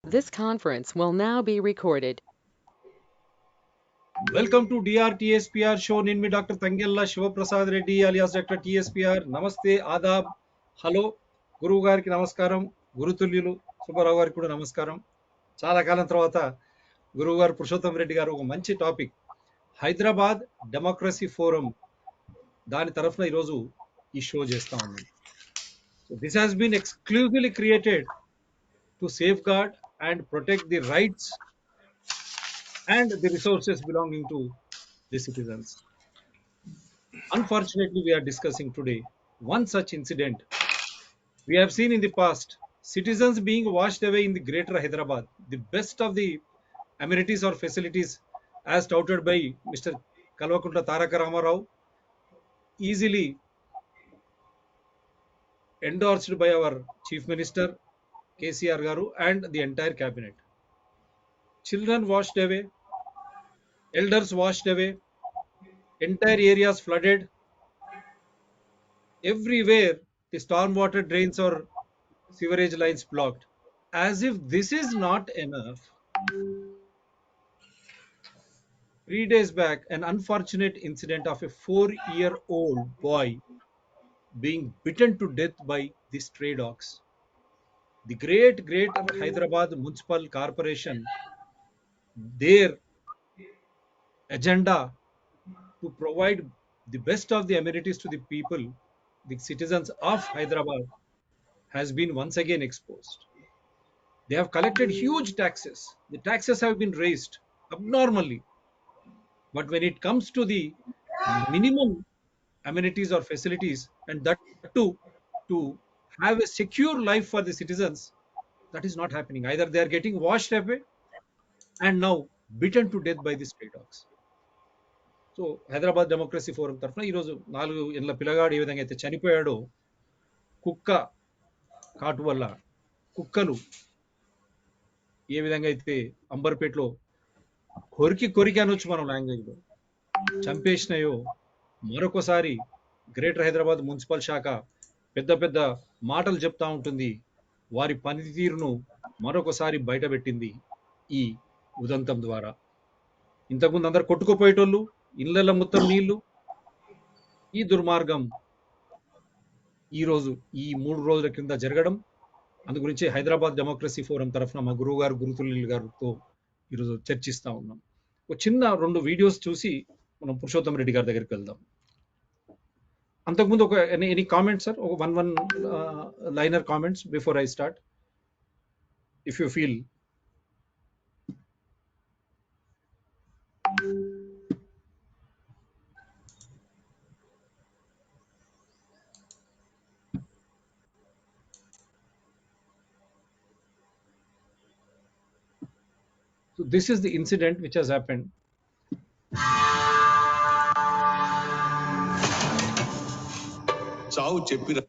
This conference will now be recorded. Welcome to DRTSPR show. Ninmi Dr. Tangella Shivaprasad Reddy alias Dr. TSPR. Namaste, Adab, hello, గురువు గారికి నమస్కారం, గురుతుల్యులు సుబ్బారావు గారికి కూడా నమస్కారం. చాలా కాలం తర్వాత గురువు గారు పురుషోత్తం రెడ్డి గారు ఒక మంచి టాపిక్ హైదరాబాద్ డెమోక్రసీ ఫోరం దాని తరఫున ఈరోజు ఈ షో చేస్తా ఉన్నాం. So this has been exclusively created to safeguard and protect the rights and the resources belonging to the citizens. Unfortunately, we are discussing today one such incident. We have seen in the past citizens being washed away in the greater Hyderabad. The best of the amenities or facilities, as touted by Mr. Kalvakunta Taraka Ramarao, easily endorsed by our Chief Minister KCR Garu and the entire cabinet. Children washed away, elders washed away, entire areas flooded. Everywhere the stormwater drains or sewerage lines blocked. As if this is not enough, 3 days back, an unfortunate incident of a 4-year-old boy being bitten to death by the stray dogs. The great Hyderabad Municipal Corporation, their agenda to provide the best of the amenities to the people, the citizens of Hyderabad, has been once again exposed. They have collected huge taxes. The taxes have been raised abnormally. But when it comes to the minimum amenities or facilities, and that too to have a secure life for the citizens, that is not happening. Either they are getting washed away and now beaten to death by the stray dogs. So Hyderabad democracy forum తరఫున ఈరోజు 4 ఏళ్ల పిల్లగాడు ఏ విధంగా అయితే చనిపోయాడో, కుక్క కాటు వల్ల కుక్కలు ఏ విధంగా అయితే అంబర్పేటలో కొరికి అనొచ్చు మనం లాంగ్వేజ్లో చంపేసినాయో, మరొకసారి గ్రేటర్ హైదరాబాద్ మున్సిపల్ శాఖ పెద్ద మాటలు చెప్తా ఉంటుంది. వారి పనితీరును మరొకసారి బయటపెట్టింది ఈ ఉదంతం ద్వారా. ఇంతకుముందు అందరు కొట్టుకుపోయేటోళ్ళు, ఇళ్ళల్లో మొత్తం నీళ్లు. ఈ దుర్మార్గం ఈరోజు ఈ 3 రోజుల కింద జరగడం, అందు గురించి హైదరాబాద్ డెమోక్రసీ ఫోరం తరఫున మా గురువు గారు గురుతుల్యులు గారితో ఈరోజు చర్చిస్తా ఉన్నాం. ఒక చిన్న 2 వీడియోస్ చూసి మనం పురుషోత్తం రెడ్డి గారి దగ్గరికి వెళ్దాం. అంతకుముందు ఒక ఎనీ కామెంట్స్ సార్, ఒక one liner comments before I start, if you feel. So this is the incident which has happened. చావు చెప్పిన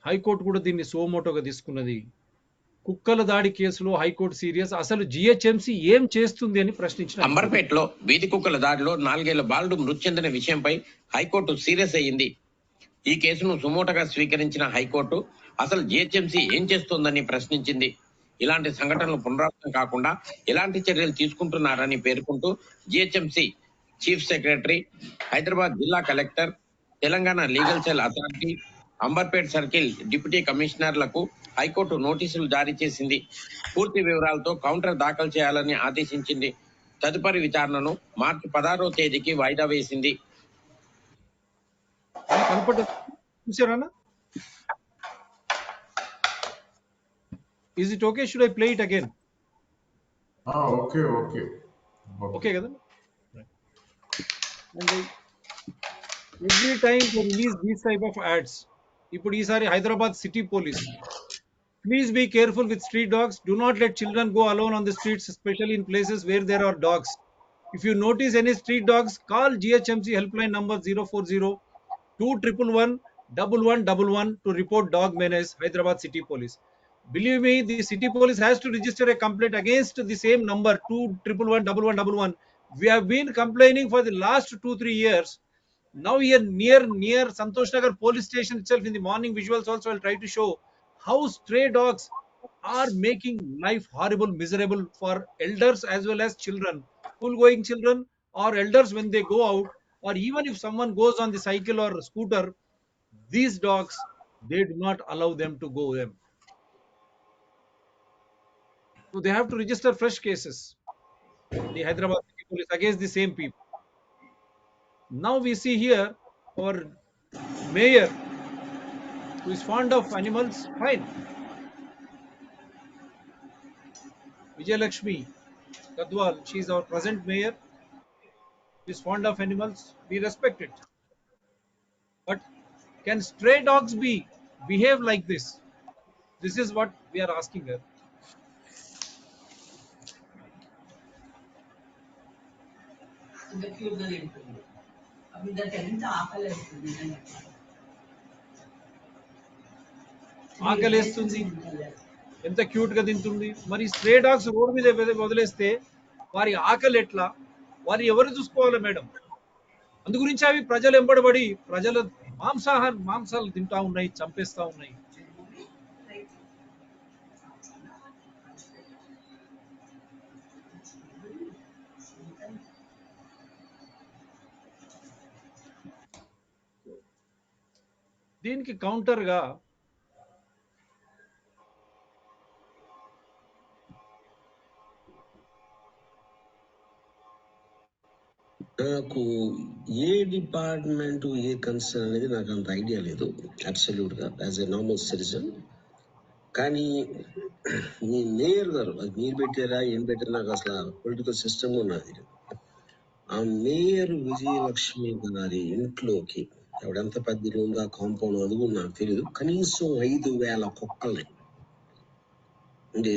హైకోర్టు కూడా దీన్ని సోమోటోగా తీసుకున్నది. కుక్కల దాడి కేసులో హైకోర్టు సీరియస్. అసలు జిహెచ్ఎంసీ ఏం చేస్తుంది అని ప్రశ్నించిన అంబర్పేటలో వీధి కుక్కల దాడిలో 4 ఏళ్ల బాలుడు మృతి చెందిన విషయంపై హైకోర్టు సీరియస్ అయ్యింది. ఈ కేసును సుమోటగా స్వీకరించిన హైకోర్టు అసలు జిహెచ్ఎంసీ ఏం చేస్తోందని ప్రశ్నించింది. ఇలాంటి సంఘటనలు పునరావృతం కాకుండా ఎలాంటి చర్యలు తీసుకుంటున్నారని పేర్కొంటూ జిహెచ్ఎంసీ చీఫ్ సెక్రటరీ, హైదరాబాద్ జిల్లా collector, Telangana legal cell authority, Amberpet circle deputy కమిషనర్లకు హైకోర్టు నోటీసులు జారీ చేసింది. పూర్తి వివరాలతో కౌంటర్ దాఖలు చేయాలని ఆదేశించింది. తదుపరి విచారణను మార్చి 16వ తేదీకి వాయిదా వేసింది. చూసారా? Is it okay? Should I play it again? Okay కదా. And every time they release these type of ads. ఇప్పుడు ఈసారి Hyderabad city police, please be careful with street dogs. Do not let children go alone on the streets, especially in places where there are dogs. If you notice any street dogs, call GHMC helpline number 040-211-1111 to report dog menace, Hyderabad City Police. Believe me, the city police has to register a complaint against the same number 2111111. We have been complaining for the last 2-3 years Now here near Santosh Nagar police station itself, in the morning visuals also I'll try to show how stray dogs are making life horrible, miserable for elders as well as children, school going children or elders when they go out, or even if someone goes on the cycle or scooter, these dogs, they do not allow them to go them. So they have to register fresh cases. The Hyderabad City Police against the same people. Now we see here our mayor who is fond of animals, fine. Vijayalakshmi Kadwal, she is our present mayor, she is fond of animals, we respect it. But can stray dogs be behave like this? This is what we are asking her. ఆకలేస్తుంది, ఎంత cute గా తింటుంది. మరి stray dogs road మీద వదిలేస్తే వారి ఆకలి ఎట్లా, వారి ఎవరు చూసుకోవాలి మేడం? అందు గురించి అవి ప్రజలు ఎంబడబడి ప్రజల మాంసాలు తింటా ఉన్నాయి, చంపేస్తా ఉన్నాయి. దీనికి కౌంటర్ గా నాకు ఏ డిపార్ట్మెంట్ ఏ కన్సర్న్ అనేది నాకు అంత ఐడియా లేదు అబ్సల్యూట్గా యాజ్ ఎ నార్మల్ సిటిజన్. కానీ మీ మేయర్ గారు, అది మీరు పెట్టారా ఏం పెట్టారా నాకు అసలు పొలిటికల్ సిస్టమ్ ఉన్నది. ఆ మేయర్ విజయలక్ష్మి గారి ఇంట్లోకి ఎవడెంత పెద్ద ఉందో ఆ కాంపౌండ్ అది కూడా నాకు తెలియదు, కనీసం 5,000 కుక్కల్ని, అంటే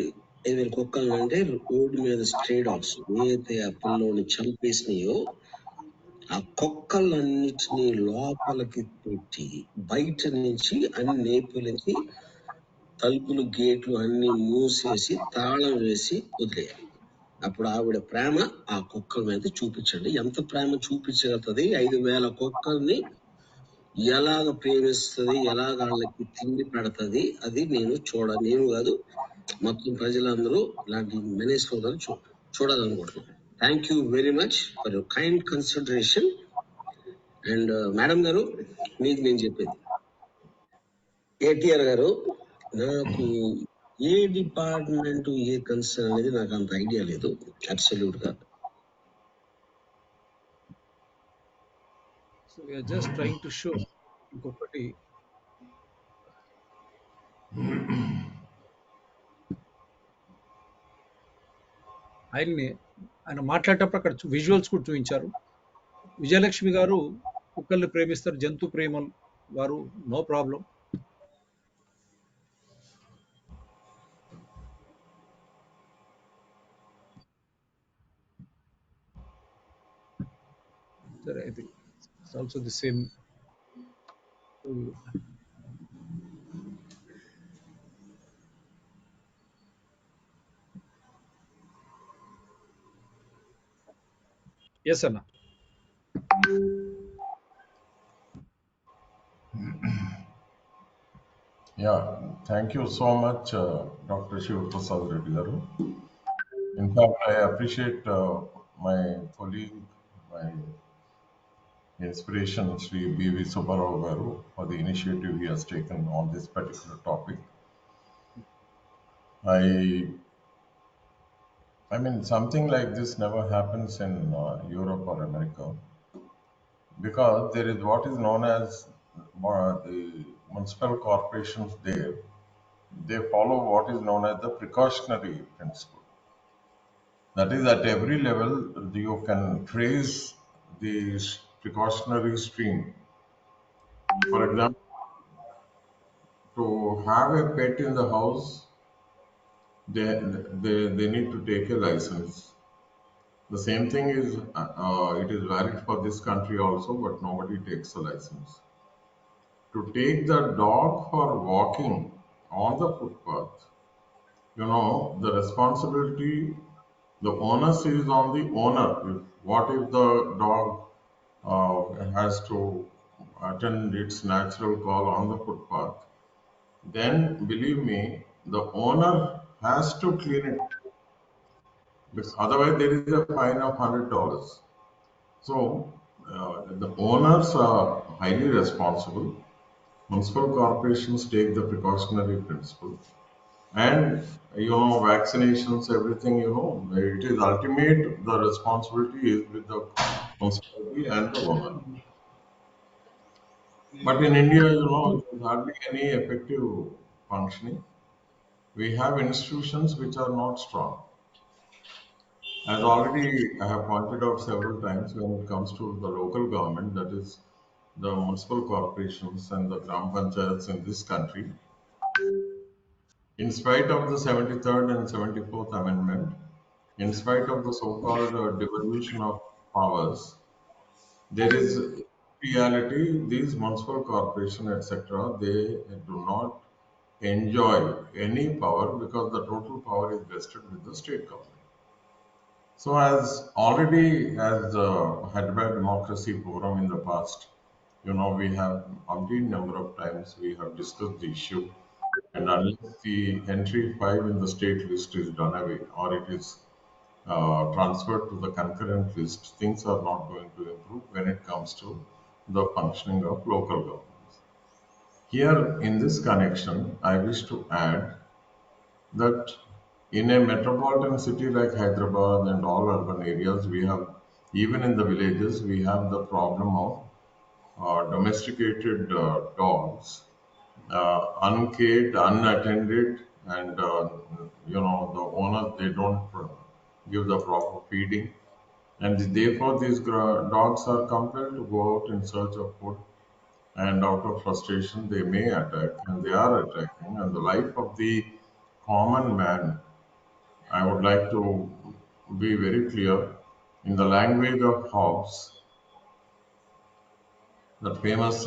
5,000 కుక్కల్ని అంటే రోడ్డు మీద స్ట్రే డాగ్స్ ఏదైతే ఆ పిల్లోని చంపేసినాయో ఆ కుక్కలన్నిటినీ లోపలికి పెట్టి బయట నుంచి అన్ని నేపులకి తలుపులు గేట్లు అన్ని మూసేసి తాళం వేసి వదిలేయాలి. అప్పుడు ఆవిడ ప్రేమ ఆ కుక్కల మీద చూపించండి. ఎంత ప్రేమ చూపించగలుగుతుంది? 5,000 కుక్కల్ని ఎలాగ ప్రేమిస్తుంది, ఎలాగ వాళ్ళకి తిండి పెడుతుంది, అది నేను కాదు మొత్తం ప్రజలందరూ ఇలాంటి మెనేస్ ప్రోగ్రామ్ చూడాలనుకుంటున్నాను. Thank you very much for your kind consideration. And madam గారు, మీకు నేను చెప్పేది, ఏటీఆర్ గారు, నాకు ఏ డిపార్ట్మెంట్ ఏ కన్సర్న్ అనేది నాకు అంత ఐడియా లేదు అబ్సల్యూట్ గా. So we are just trying to show. ఇంకొకటి ఆయన మాట్లాడేటప్పుడు అక్కడ విజువల్స్ కూడా చూపించారు. విజయలక్ష్మి గారు కుక్కల్ని ప్రేమిస్తారు, జంతు ప్రేమలు వారు, నో ప్రాబ్లం. సరే, ఇది it's also the same. Yes అన్న. Yeah, thank you so much, Dr. Shiv Prasad Reddy garu. In fact, I appreciate my colleague, my inspiration, Sri B.V. Subbarao garu, for the initiative he has taken on this particular topic. I mean, something like this never happens in Europe or America, because there is what is known as the municipal corporations there. They follow what is known as the precautionary principle. That is, at every level, you can trace the precautionary stream. For example, to have a pet in the house, they need to take a license. The same thing is, it is valid for this country also, but nobody takes a license. To take the dog for walking on the footpath, the responsibility, the onus is on the owner. What if the dog has to attend its natural call on the footpath, then believe me, the owner has to clean it. Because otherwise, there is a fine of $100. So the owners are highly responsible. Municipal corporations take the precautionary principle, and vaccinations, everything. It is ultimate. The responsibility is with the municipality and the owner. But in India, there's hardly any effective functioning. We have institutions which are not strong. As already I have pointed out several times, when it comes to the local government, that is the municipal corporations and the gram panchayats in this country, in spite of the 73rd and 74th Amendment, in spite of the so-called devolution of powers, there is reality, these municipal corporations, etc., they do not enjoy any power because the total power is vested with the state government. So, as already as the Hyderabad Democracy Forum in the past, we have umpteen number of times we have discussed the issue, and unless the entry 5 in the state list is done away or it is transferred to the concurrent list, things are not going to improve when it comes to the functioning of local governments. Here, in this connection, I wish to add that in a metropolitan city like Hyderabad and all urban areas, we have, even in the villages, we have the problem of domesticated dogs, uncaged, unattended, and the owners, they don't give the proper feeding, and therefore these dogs are compelled to go out in search of food, and out of frustration they may attack, and they are attacking, and the life of the common man, I would like to be very clear. In the language of Hobbes, the famous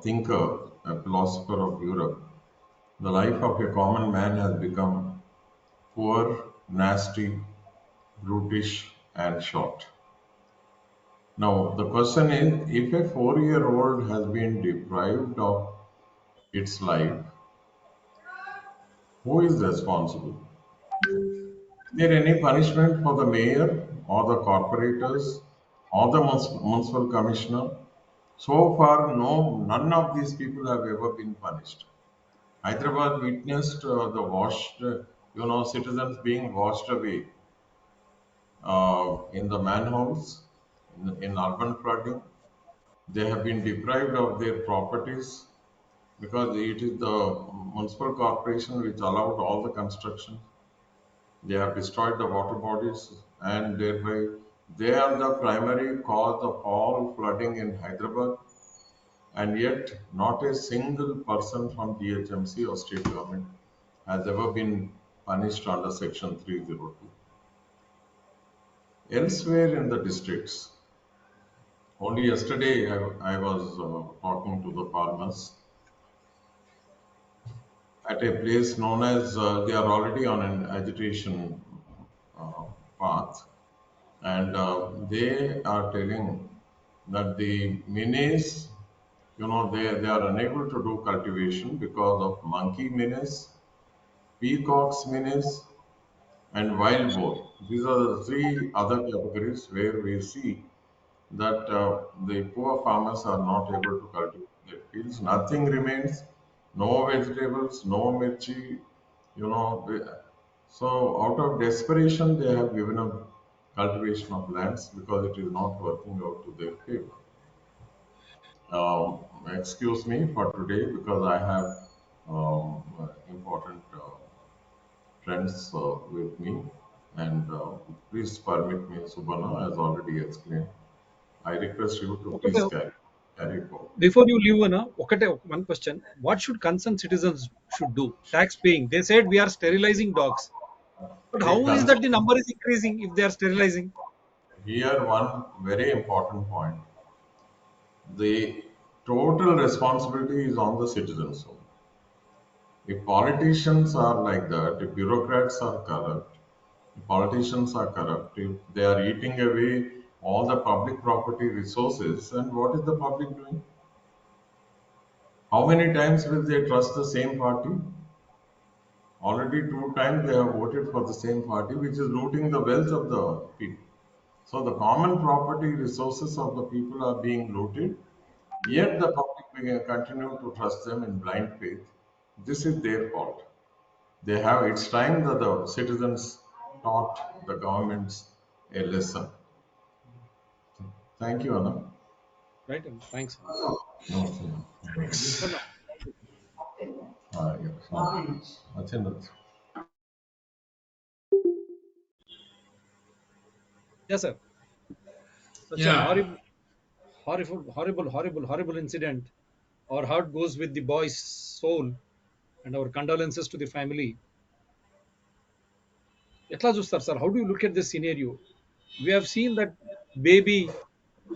thinker, a philosopher of Europe, the life of a common man has become poor, nasty, brutish, and short. Now, the question is, if a 4-year-old has been deprived of its life, who is responsible? Is there any punishment for the mayor or the corporators or the municipal commissioner? So far, no, none of these people have ever been punished. Hyderabad witnessed the washed, citizens being washed away in the manholes, in urban flooding. They have been deprived of their properties because it is the municipal corporation which allowed all the construction. They have destroyed the water bodies, and thereby they are the primary cause of all flooding in Hyderabad. And yet, not a single person from DHMC or state government has ever been punished under Section 302. Elsewhere in the districts, only yesterday I was talking to the farmers at a place known as, they are already on an agitation uh, path, and they are telling that the menace, they are unable to do cultivation because of monkey menace, peacock's menace, and wild boar. These are the three other categories where we see that the poor farmers are not able to cultivate their fields. Nothing remains, no vegetables, no mirchi, you know. So out of desperation, they have given up cultivation of lands because it is not working out to their favor. Excuse me for today because I have important friends with me, and please permit me, Subhana, as already explained. I request you to ఒకటే please carry forward. Before you leave, ఒకటే one question. What should concerned citizens should do? Tax paying. They said we are sterilizing dogs. But how The is concern that the number is increasing if they are sterilizing? here, one very important point. The total responsibility is on the citizens. If politicians are like that, if bureaucrats are corrupt, if politicians are corrupt, if they are eating away all the public property resources, and what is the public doing? How many times will they trust the same party? Already 2 times they have voted for the same party, which is looting the wealth of the people. So the common property resources of the people are being looted, yet the public will continue to trust them in blind faith. This is their fault. It's time that the citizens taught the governments a lesson. Thank you, Anna. Right? Thanks. No, thanks. For now. That's enough. Yes, sir. Such an Yeah, horrible incident. Our heart goes with the boy's soul, and our condolences to the family. ఎట్లా చూస్తారు sir? How do you look at this scenario? We have seen that baby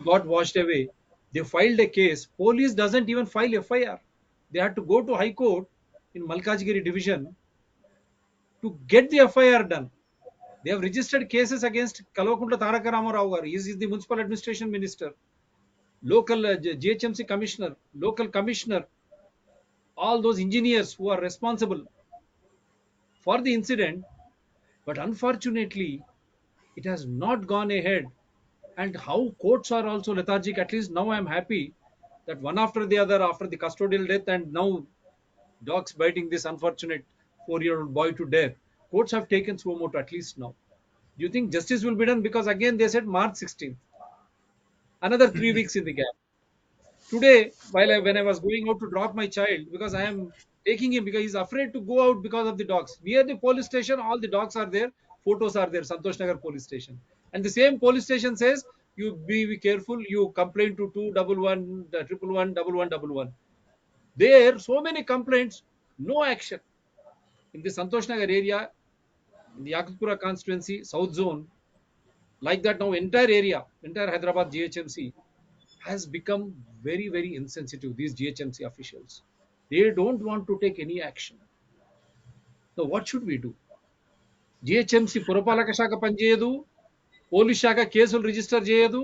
got washed away. They filed a case. Police doesn't even file FIR. They had to go to High Court in Malkajgiri division to get the FIR done. They have registered cases against Kalvakunట్ల తారక రామారావు గారు. He is the municipal administration minister, local GHMC commissioner, local commissioner, all those engineers who are responsible for the incident. But unfortunately, it has not gone ahead. And how courts are also lethargic. At least now I am happy that one after the other, after the custodial death and now dogs biting this unfortunate 4-year-old boy to death, courts have taken suo motu at least now. Do you think justice will be done? Because again they said March 16th, another 3 weeks in the gap. Today, when I was going out to drop my child, because I am taking him because he's afraid to go out because of the dogs. Near the police station, all the dogs are there, photos are there, Santosh Nagar police station. And the same police station says, you be careful, you complain to 211, 111, 1111. There, so many complaints, no action. In the Santosh Nagar area, in the Yakutpura constituency, South Zone, like that now entire area, entire Hyderabad GHMC has become very insensitive, these GHMC officials. They don't want to take any action. Now what should we do? GHMC పురపాలక శాఖ పనిచేయదు, police శాఖ కేసులు register చేయదు,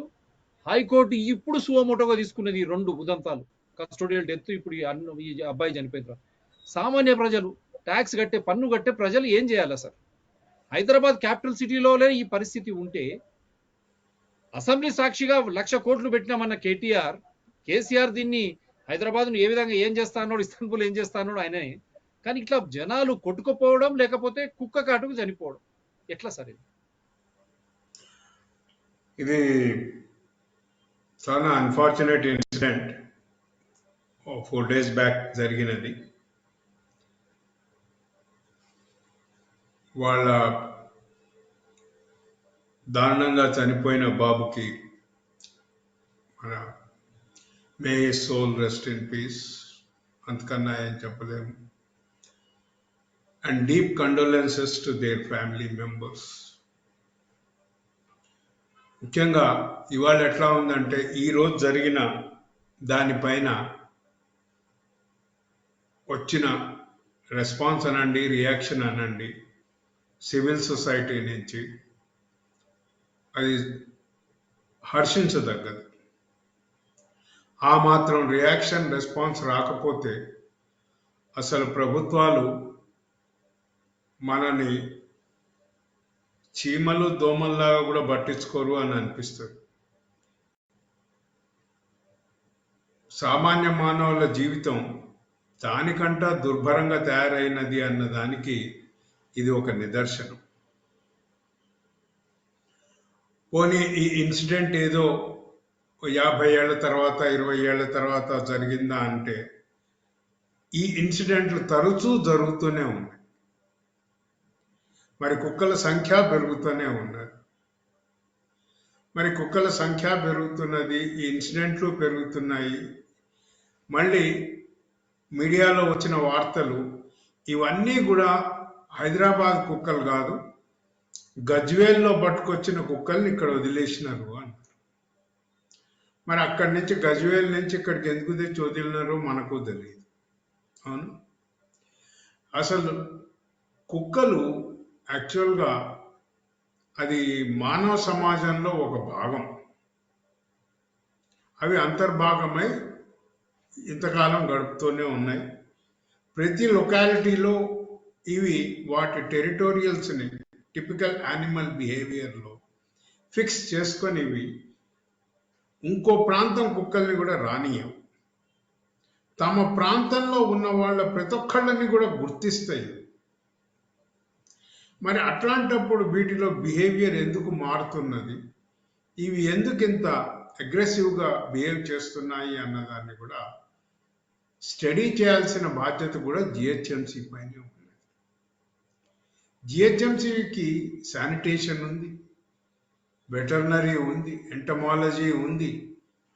high court ఇప్పుడు సువమోటోగా తీసుకున్నది ఈ రెండు ఉదంతాలు, కస్టోడియల్ డెత్, ఇప్పుడు ఈ అబ్బాయి చనిపోయిన తర్వాత. సామాన్య ప్రజలు ట్యాక్స్ కట్టే పన్ను కట్టే ప్రజలు ఏం చేయాలి సార్? హైదరాబాద్ క్యాపిటల్ సిటీలోనే ఈ పరిస్థితి ఉంటే అసెంబ్లీ సాక్షిగా 1,00,000 కోట్లు పెట్టినామన్న కేసీఆర్ దీన్ని హైదరాబాద్ను ఏ విధంగా ఏం చేస్తానో, ఇస్తాన్బుల్ ఏం చేస్తానో ఆయనే. కానీ ఇట్లా జనాలు కొట్టుకుపోవడం, లేకపోతే కుక్క కాటుకు చనిపోవడం, ఎట్లా సార్ ఇది? ఇది చాలా అన్ఫార్చునేట్ ఇన్సిడెంట్ 4 days బ్యాక్ జరిగినది. వాళ్ళ దారుణంగా చనిపోయిన బాబుకి మన may his soul rest in peace, అంతకన్నా ఏం చెప్పలేము. And deep condolences to their family members. ముఖ్యంగా ఇవాళ ఎట్లా ఉందంటే, ఈరోజు జరిగిన దానిపైన వచ్చిన రెస్పాన్స్ అనండి, రియాక్షన్ అనండి, సివిల్ సొసైటీ నుంచి, అది హర్షించదగ్గది. ఆ మాత్రం రియాక్షన్, రెస్పాన్స్ రాకపోతే అసలు ప్రభుత్వాలు మనని చీమలు దోమల్లాగా కూడా పట్టించుకోరు అని అనిపిస్తుంది. సామాన్య మానవుల జీవితం దానికంటా దుర్భరంగా తయారైనది అన్న దానికి ఇది ఒక నిదర్శనం. పోనీ ఈ ఇన్సిడెంట్ ఏదో 50 ఏళ్ల తర్వాత, 20 ఏళ్ల తర్వాత జరిగిందా అంటే, ఈ ఇన్సిడెంట్లు తరచూ జరుగుతూనే ఉన్నాయి. మరి కుక్కల సంఖ్య పెరుగుతూనే ఉన్నది. మరి కుక్కల సంఖ్య పెరుగుతున్నది, ఈ ఇన్సిడెంట్లు పెరుగుతున్నాయి. మళ్ళీ మీడియాలో వచ్చిన వార్తలు ఇవన్నీ కూడా హైదరాబాద్ కుక్కలు కాదు, గజ్వేల్లో పట్టుకొచ్చిన కుక్కల్ని ఇక్కడ వదిలేసినారు అని. మరి అక్కడి నుంచి, గజ్వేల్ నుంచి ఇక్కడికి ఎందుకు తెచ్చి వదిలినారో మనకు తెలియదు. అవును, అసలు కుక్కలు యాక్చువల్గా అది మానవ సమాజంలో ఒక భాగం. అవి అంతర్భాగమై ఇంతకాలం గడుపుతూనే ఉన్నాయి. ప్రతి లొకాలిటీలో ఇవి వాటి టెరిటోరియల్స్ని టిపికల్ యానిమల్ బిహేవియర్లో ఫిక్స్ చేసుకొని ఇవి ఇంకో ప్రాంతం కుక్కల్ని కూడా రానియవు. తమ ప్రాంతంలో ఉన్న వాళ్ళ ప్రతి ఒక్కళ్ళని కూడా గుర్తిస్తాయి. మరి అట్లాంటప్పుడు వీటిలో బిహేవియర్ ఎందుకు మారుతున్నది, ఇవి ఎందుకు ఇంత అగ్రెసివ్గా బిహేవ్ చేస్తున్నాయి అన్నదాన్ని కూడా స్టడీ చేయాల్సిన బాధ్యత కూడా జిహెచ్ఎంసి పైనే ఉంది. జిహెచ్ఎంసికి శానిటేషన్ ఉంది, వెటర్నరీ ఉంది, ఎంటమాలజీ ఉంది,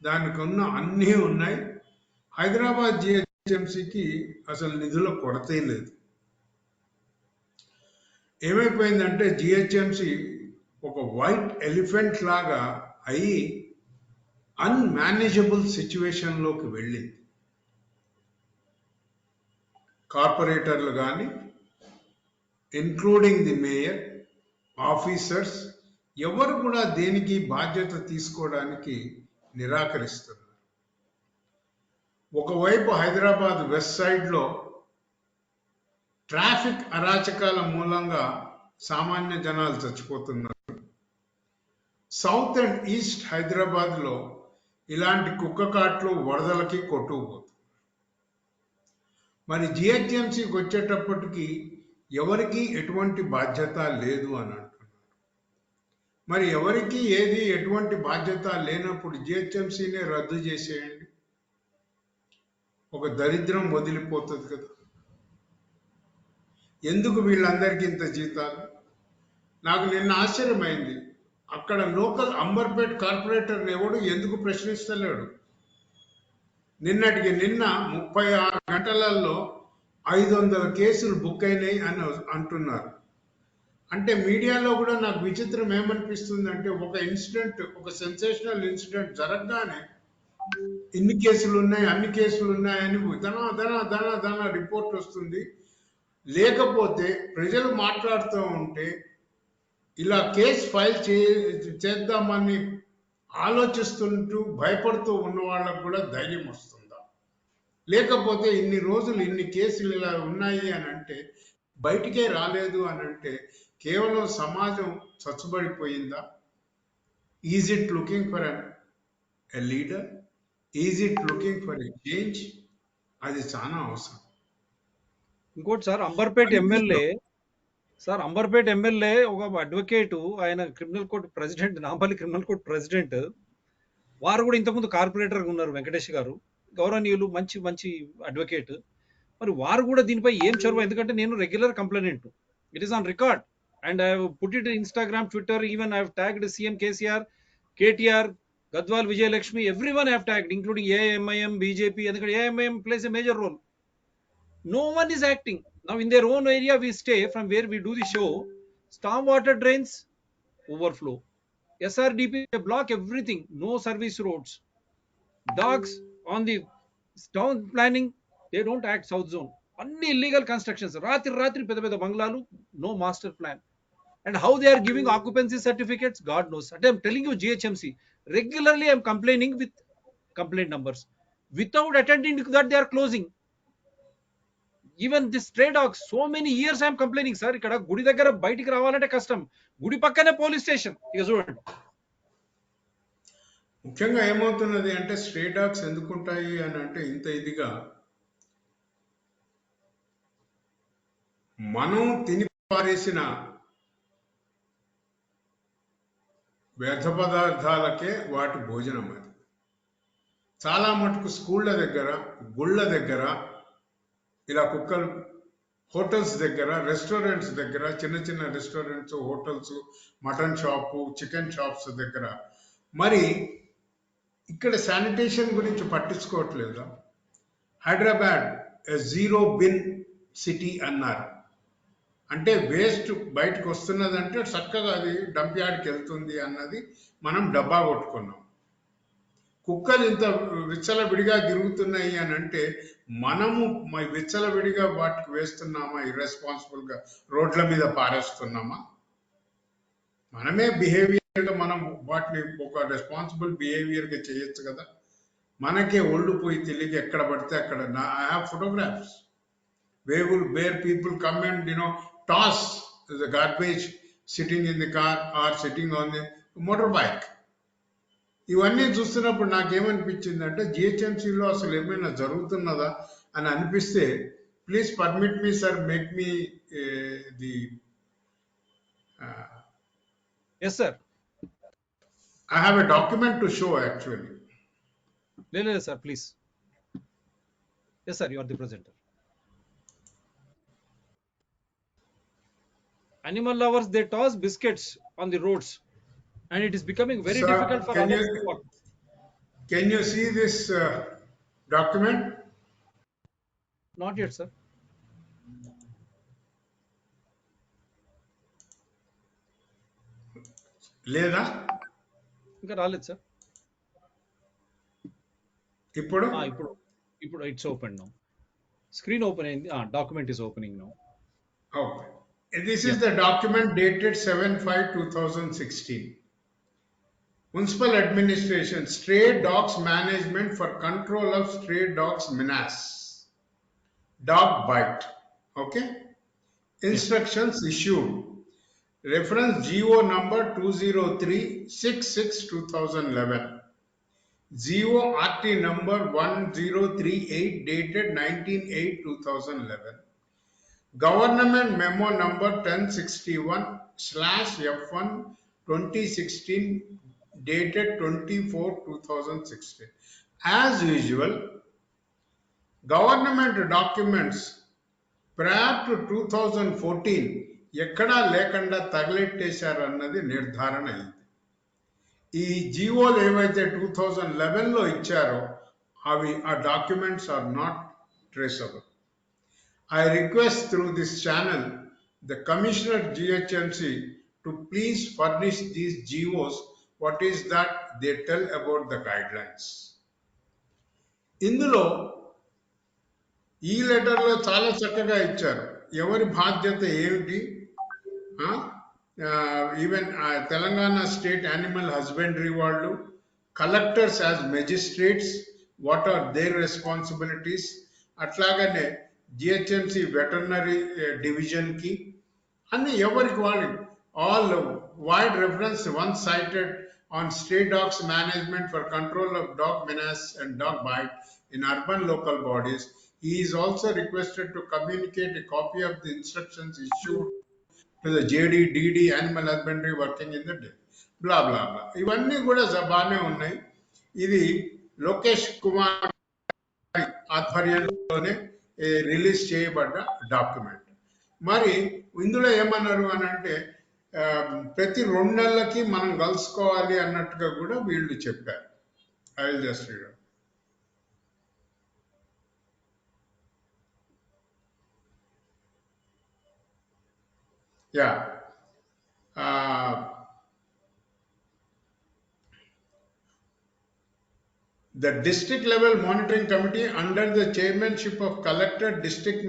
దానికి ఉన్న అన్నీ ఉన్నాయి. హైదరాబాద్ జిహెచ్ఎంసికి అసలు నిధుల కొరతే లేదు. ఏమైపోయిందంటే జిహెచ్ఎంసి ఒక వైట్ ఎలిఫెంట్ లాగా అయి అన్మేనేజబుల్ సిచ్యువేషన్లోకి వెళ్ళింది. కార్పొరేటర్లు కానీ ఇంక్లూడింగ్ ది మేయర్, ఆఫీసర్స్ ఎవరు కూడా దేనికి బాధ్యత తీసుకోవడానికి నిరాకరిస్తున్నారు. ఒకవైపు హైదరాబాద్ వెస్ట్ సైడ్లో ట్రాఫిక్ అరాచకాల మూలంగా సామాన్య జనాలు చచ్చిపోతున్నారు. సౌత్ అండ్ ఈస్ట్ హైదరాబాద్లో ఇలాంటి కుక్కకాట్లు వరదలకి కొట్టుకుపోతుంది. మరి జిహెచ్ఎంసీకి వచ్చేటప్పటికి ఎవరికి ఎటువంటి బాధ్యత లేదు అని అంటున్నారు. మరి ఎవరికి ఏది ఎటువంటి బాధ్యత లేనప్పుడు జిహెచ్ఎంసీనే రద్దు చేసేయండి, ఒక దరిద్రం వదిలిపోతుంది కదా. ఎందుకు వీళ్ళందరికీ ఇంత జీతాలు? నాకు నిన్న ఆశ్చర్యమైంది, అక్కడ లోకల్ అంబర్పేట్ కార్పొరేటర్ని ఎవడు ఎందుకు ప్రశ్నిస్తలేడు. నిన్నటికి నిన్న 36 గంటలలో 500 కేసులు బుక్ అయినాయి అని అంటున్నారు. అంటే మీడియాలో కూడా నాకు విచిత్రం ఏమనిపిస్తుంది అంటే, ఒక ఇన్సిడెంట్, ఒక సెన్సేషనల్ ఇన్సిడెంట్ జరగగానే ఇన్ని కేసులు ఉన్నాయి, అన్ని కేసులు ఉన్నాయని ధన రిపోర్ట్ వస్తుంది. లేకపోతే ప్రజలు మాట్లాడుతూ ఉంటే ఇలా కేసు ఫైల్ చేద్దామని ఆలోచిస్తుంటూ భయపడుతూ ఉన్న వాళ్ళకు కూడా ధైర్యం వస్తుందా? లేకపోతే ఇన్ని రోజులు ఇన్ని కేసులు ఇలా ఉన్నాయి అని అంటే బయటికే రాలేదు అని అంటే కేవలం సమాజం చచ్చుబడిపోయిందా? Is it looking for a leader? Is it looking for a change? అది చాలా అవసరం. ఇంకోటి సార్, అంబర్పేట్ ఎమ్మెల్యే ఒక అడ్వకేటు, ఆయన criminal court president, Nampally criminal court president. వారు కూడా ఇంతకుముందు కార్పొరేటర్గా ఉన్నారు, వెంకటేష్ గారు, గౌరవనీయులు, మంచి మంచి అడ్వకేట్. మరి వారు కూడా దీనిపై ఏం చొరవ? ఎందుకంటే నేను regular complaint, it is on record and I put it Instagram, Twitter, even I have tagged CM KCR, KTR, Gadwal Vijayalakshmi, everyone have tagged, including AIMIM, BJP. ఎందుకంటే AIMIM plays a major role. No one is acting. Now in their own area we stay, from where we do the show, storm water drains overflow, SRDP block everything, no service roads, dogs on the town planning, they don't act. South zone, only illegal constructions, ratri peda banglalu, no master plan. And how they are giving occupancy certificates, God knows. And I'm telling you, GHMC regularly I'm complaining with complaint numbers. Without attending to that, they are closing. Even the stray dogs, so many years I'm complaining sir. ఇక్కడ గుడి దగ్గర బయటికి రావాలంటే కష్టం, గుడి పక్కనే police station. ఇక చూడండి, ముఖ్యంగా ఏమవుతున్నది అంటే స్ట్రే డాగ్స్ ఎందుకుంటాయి అని అంటే, ఇంత ఇదిగా మనం తిని పారేసిన వ్యర్థ పదార్థాలకే వాటి భోజనం. అది చాలా మటుకు స్కూళ్ళ దగ్గర, గుళ్ళ దగ్గర ఇలా కుక్కలు, హోటల్స్ దగ్గర, రెస్టారెంట్స్ దగ్గర, చిన్న చిన్న restaurants, hotels, mutton shop, chicken shops దగ్గర మరి ఇక్కడ శానిటేషన్ గురించి పట్టించుకోవట్లేదా? హైదరాబాద్ జీరో బిన్ సిటీ అన్నారు. అంటే వేస్ట్ బయటకు వస్తున్నదంటే చక్కగా అది డంప్ యార్డ్కి వెళ్తుంది అన్నది మనం డబ్బా కొట్టుకున్నాం. కుక్కలు ఇంత విచ్చలవిడిగా తిరుగుతున్నాయి అని అంటే మనము విచ్చలవిడిగా వాటికి వేస్తున్నామా? ఇర్రెస్పాన్సిబుల్గా రోడ్ల మీద పారేస్తున్నామా? మనమే బిహేవియర్గా మనం వాటిని ఒక రెస్పాన్సిబుల్ బిహేవియర్గా చేయొచ్చు కదా. మనకే ఒళ్ళు పోయి తెలియక ఎక్కడ పడితే అక్కడ I have photographs where people come and toss the garbage sitting in the car or sitting on the motorbike. ఇవన్నీ చూస్తున్నప్పుడు నాకేమనిపించిందంటే జిహెచ్ఎంసీలో అసలు ఏమైనా జరుగుతున్నదా అని అనిపిస్తే please permit me sir make me the Yes, sir. I have a document to show actually. No, sir, please. Yes, sir, you are the presenter. Animal lovers, they toss biscuits on the roads, and it is becoming very Sir, difficult for others to walk. can you see this document? Not yet, sir. లేదా ఇంకా రాలేదు sir. ఇప్పుడు ఇప్పుడు it's open now. Screen open అయింది. Document is opening now. Okay. This is the document dated 7/5/2016. Municipal Administration, Stray Dogs Management for Control of Stray Dogs Menace. Dog bite. Okay. Instructions issued. Reference GO number 20366/2011. GO RT number 1038 dated 19/8/2011. Government Memo number 1061/F1 2016 dated 24/2016. As usual, government documents prior to 2014 ఎక్కడా లేకుండా తగలెట్టేశారన్నది నిర్ధారణ అయింది. ఈ జీవోలు ఏవైతే 2011లో ఇచ్చారో అవి ఆ documents are not traceable. I request through this channel the Commissioner GHMC to please furnish these GOs. What is that they tell about the guidelines? ఇందులో ఈ లెటర్లో చాలా చక్కగా ఇచ్చారు. ఎవరి బాధ్యత ఏమిటి, even Telangana state animal husbandry వాళ్ళు, collectors as magistrates, what are their responsibilities, అట్లాగనే జిహెచ్ఎంసి వెటర్నరీ డివిజన్కి అన్ని ఎవరికి వాళ్ళు all wide reference one cited on stray dogs management for control of dog menace and dog bite in urban local bodies. He is also requested to communicate a copy of the instructions issued to the JD, DD, animal husbandry working in the day. Blah, blah, blah. ఇవన్నీ కూడా బాగానే ఉన్నాయి. ఇది లోకేష్ కుమార్ ఆధ్వర్యంలోనే release చేయబడ్డ document. మరి ఇందులో ఏమన్నారు అని అంటే ప్రతి 2 నెలలకి మనం కలుసుకోవాలి అన్నట్టుగా కూడా వీళ్ళు చెప్పారు. I will just read. The district level monitoring committee under the chairmanship of collector, district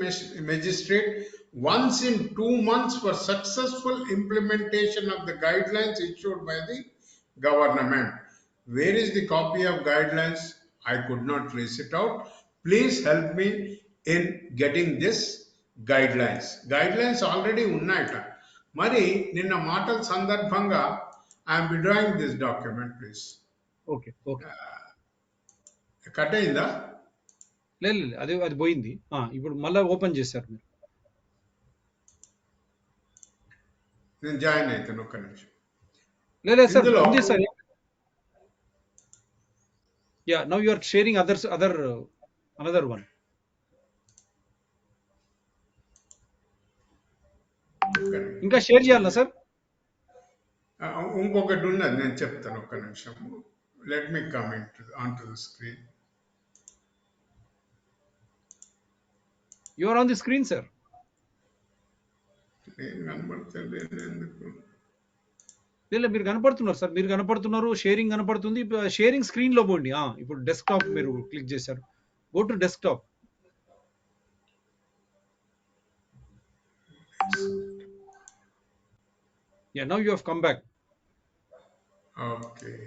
magistrate, once in 2 months for successful implementation of the guidelines issued by the government. Where is the copy of guidelines? I could not trace it out. Please help me in getting this guidelines. Guidelines already ఉన్నాయట. మరి నిన్న మాటల సందర్భంగా I am withdrawing this document, please. Okay. Cut అయిందా? లేదు, అది పోయింది. ఇప్పుడు మళ్ళీ ఓపెన్ చేశారు మీరు. నేను జాయిన్ అవుతాను, ఒక్క నిమిషం. లేదు సార్, ఉంది sir. Yeah, now you are sharing another one. ఇంకా షేర్ చేయాలా సార్? ఇంకొకటి ఉన్నది, నేను చెప్తాను, ఒక్క నిమిషం. Let me comment on to the screen. You are on the screen sir. నేను కనబడతలేదు ఎందుకు? లేదు, మీరు కనపడుతున్నారు సార్, మీరు కనపడుతున్నారు, షేరింగ్ కనపడుతుంది. షేరింగ్ స్క్రీన్ లో పోండి. ఇప్పుడు డెస్క్టాప్ మీరు క్లిక్ చేశారు. Go to desktop. Yeah, now you have come back. Okay.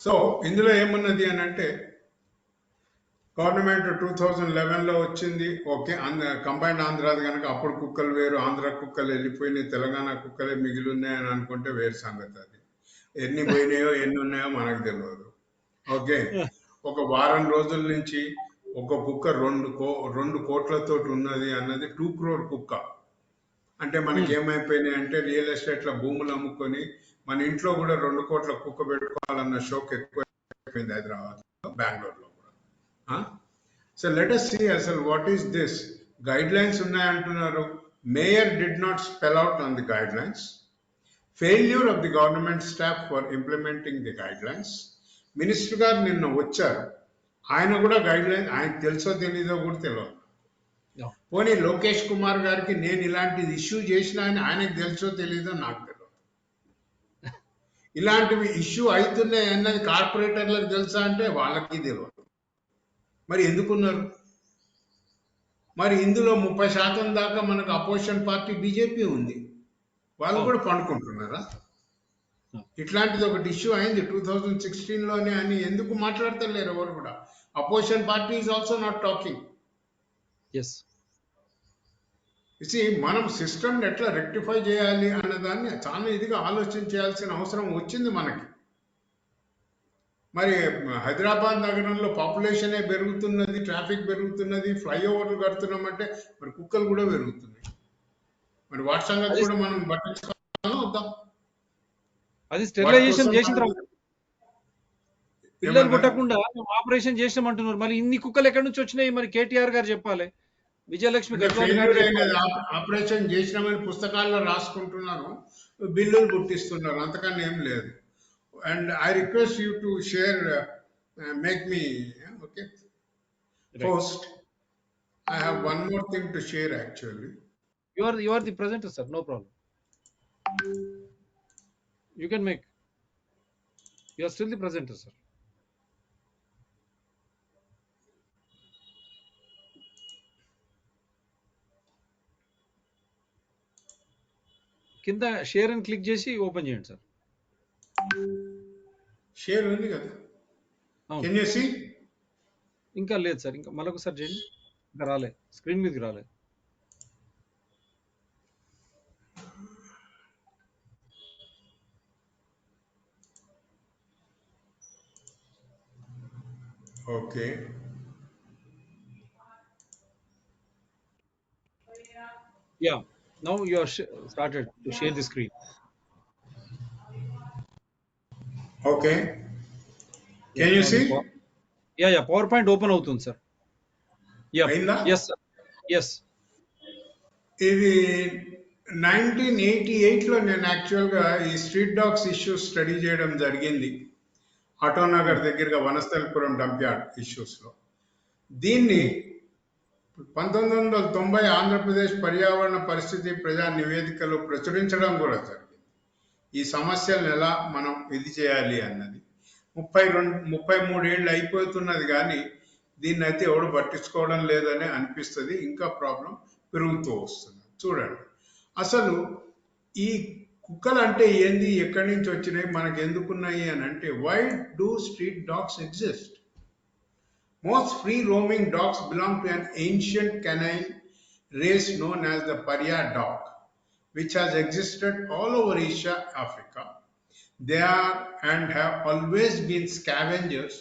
So ఇందులో ఏమున్నది అని అంటే గవర్నమెంట్ 2011లో వచ్చింది. ఓకే, కంబైన్డ్ ఆంధ్రాది కనుక అప్పుడు కుక్కలు వేరు, ఆంధ్ర కుక్కలు వెళ్ళిపోయినాయి, తెలంగాణ కుక్కలే మిగిలి ఉన్నాయని అనుకుంటే వేరు సంగతి. అది ఎన్ని పోయినాయో ఎన్ని ఉన్నాయో మనకు తెలియదు. ఓకే, ఒక వారం రోజుల నుంచి ఒక కుక్క 2 కోట్లతో ఉన్నది అన్నది 2 crore కుక్క. అంటే మనకి ఏమైపోయినాయి అంటే రియల్ ఎస్టేట్లో భూములు అమ్ముకొని మన ఇంట్లో కూడా 2 కోట్ల కుక్క పెట్టుకోవాలన్న షోక్ ఎక్కువైపోయింది హైదరాబాద్లో, బెంగళూరులో కూడా. సో లెట్ us see అసలు what is this. Guidelines ఉన్నాయంటున్నారు. Mayor did not spell out on the guidelines. Failure of the government staff for implementing the guidelines. Minister గారు నిన్న వచ్చారు, ఆయన కూడా గైడ్ లైన్ ఆయనకు తెలుసో తెలీదో కూడా తెలియదు. పోనీ లోకేష్ కుమార్ గారికి నేను ఇలాంటిది ఇష్యూ చేసిన ఆయనకు తెలుసో తెలీదో నాకు తెలియదు. ఇలాంటివి ఇష్యూ అవుతున్నాయి అన్నది కార్పొరేటర్లకు తెలుసా అంటే వాళ్ళకి తెలియదు. మరి ఎందుకున్నారు? మరి ఇందులో 30% దాకా మనకు అపోజిషన్ పార్టీ బీజేపీ ఉంది, వాళ్ళు కూడా పండుకుంటున్నారా? ఇట్లాంటిది ఒకటి ఇష్యూ అయింది 2016లోనే అని ఎందుకు మాట్లాడతలేరు ఎవరు కూడా? Opposition party is also not talking. మనం సిస్టమ్ ఎట్లా రెక్టిఫై చేయాలి అన్నదాన్ని చాలా ఇదిగా ఆలోచించాల్సిన అవసరం వచ్చింది మనకి. మరి హైదరాబాద్ నగరంలో పాపులేషనే పెరుగుతున్నది, ట్రాఫిక్ పెరుగుతున్నది, ఫ్లైఓవర్లు కడుతున్నామంటే మరి కుక్కలు కూడా పెరుగుతున్నాయి. మరి వాటి సంగతి కూడా మనం పట్టించుకోవాలని వద్దాం. అది స్టెరిలైజేషన్ చేసిన తర్వాత పిల్లలు పుట్టకుండా ఆపరేషన్ చేసినామంటున్నారు. మరి ఇన్ని కుక్కలు ఎక్కడి నుంచి వచ్చినాయి? మరి కేటీఆర్ గారు చెప్పాలి, విజయలక్ష్మి ఆపరేషన్ చేసినామని పుస్తకాల్లో రాసుకుంటున్నారు, బిల్లులు పుట్టిస్తున్నారు, అంతకన్నా ఏం లేదు. And I request you to share, make me, okay, post. I have one more thing to share actually. You are the presenter, sir. No problem. You can make. You are still the presenter, sir. కింద share అని click చేసి open చేయండి sir. Share ఉంది కదా, can you see? ఇంకా లేదు sir, ఇంకా మరొకసారి చేయండి. ఇంకా రాలే, స్క్రీన్ మీదకి రాలే. Okay, yeah, now you are started to share the screen. Okay, can you see? Yeah, PowerPoint open అవుతుంది సార్. Yes sir, yes. ఇది 1988లో నేను యాక్చువల్గా ఈ స్ట్రీట్ డాగ్స్ ఇష్యూస్ స్టడీ చేయడం జరిగింది, ఆటోనగర్ దగ్గరగా వనస్థలిపురం డంప్యార్డ్ ఇష్యూస్లో. దీన్ని 1990 ఆంధ్రప్రదేశ్ పర్యావరణ పరిస్థితి ప్రజా నివేదికలో ప్రచురించడం కూడా జరిగింది. ఈ సమస్యలను ఎలా మనం ఇది చేయాలి అన్నది 33 ఏళ్ళు అయిపోతున్నది, కానీ దీన్ని అయితే ఎవడు పట్టించుకోవడం లేదని అనిపిస్తుంది. ఇంకా ప్రాబ్లం పెరుగుతూ వస్తుంది. చూడండి, అసలు ఈ కుక్కలు అంటే ఏంది, ఎక్కడి నుంచి వచ్చినాయి, మనకు ఎందుకున్నాయి అని అంటే, why do street dogs exist? Most free-roaming dogs belong to an ancient canine race known as the Pariah dog, which has existed all over Asia, Africa. They are and have always been scavengers,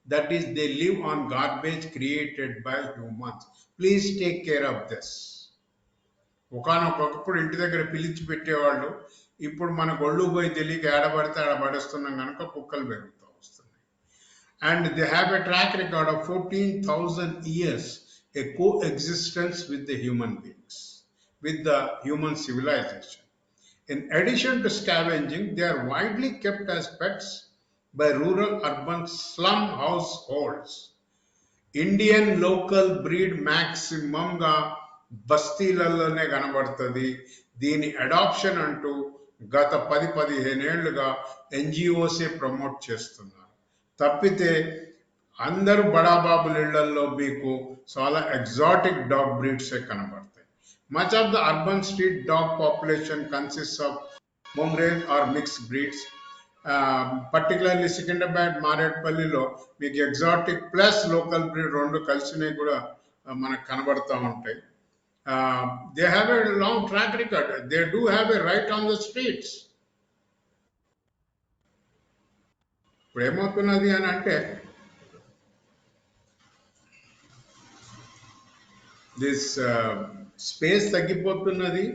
that is, they live on garbage created by humans. Please take care of this. ఒకనొకప్పుడు ఇంటి దగ్గర పిలిచి పెట్టేవాళ్ళు, ఇప్పుడు మనకు ఒళ్ళు పోయి తెలియక ఏడబడితే ఆడబడేస్తున్నాం కనుక కుక్కలు పెరుగుతూ వస్తున్నాయి. And they have a track record of 14,000 years, a coexistence with the human beings, with the human civilization. In addition to scavenging, they are widely kept as pets by rural urban slum households. Indian local breed మ్యాక్సిమంగా బస్తీలలోనే కనబడుతుంది. దీని adoption అంటూ గత 10-15 ఏళ్లుగా ఎన్జిఓసే promote చేస్తున్నారు. తప్పితే అందరూ బడాబాబుల ఇళ్లలో మీకు చాలా ఎగ్జాటిక్ డాగ్ బ్రీడ్సే కనబడతాయి. Much of the urban street dog population consist of mongrel or mixed breeds. Particularly Secunderabad మారేడ్పల్లిలో మీకు ఎగ్జాటిక్ ప్లస్ లోకల్ బ్రీడ్ రెండు కలిసినవి కూడా మనకు కనబడుతూ ఉంటాయి. They have a long track record. They do have a right on the streets. ఇప్పుడు ఏమవుతున్నది అని అంటే దిస్ స్పేస్ తగ్గిపోతున్నది.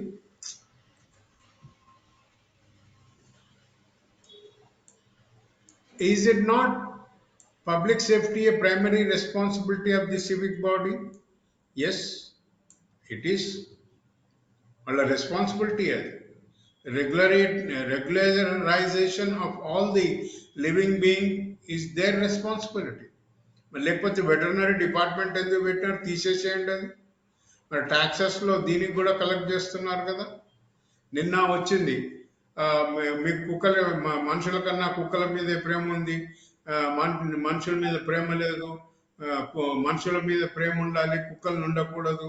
Is it not public safety a primary responsibility of the civic body? Yes, it is. All responsibility. Regularization of all the living being is their responsibility. లేకపోతే veterinary department ఎందుకు పెట్టినారు? తీసేసేయండి అది. మరి ట్యాక్సెస్లో దీనికి కూడా కలెక్ట్ చేస్తున్నారు కదా. నిన్న వచ్చింది మీకు కుక్కల మనుషుల కన్నా కుక్కల మీద ప్రేమ ఉంది, మనుషుల మీద ప్రేమ లేదు, మనుషుల మీద ప్రేమ ఉండాలి, కుక్కలను ఉండకూడదు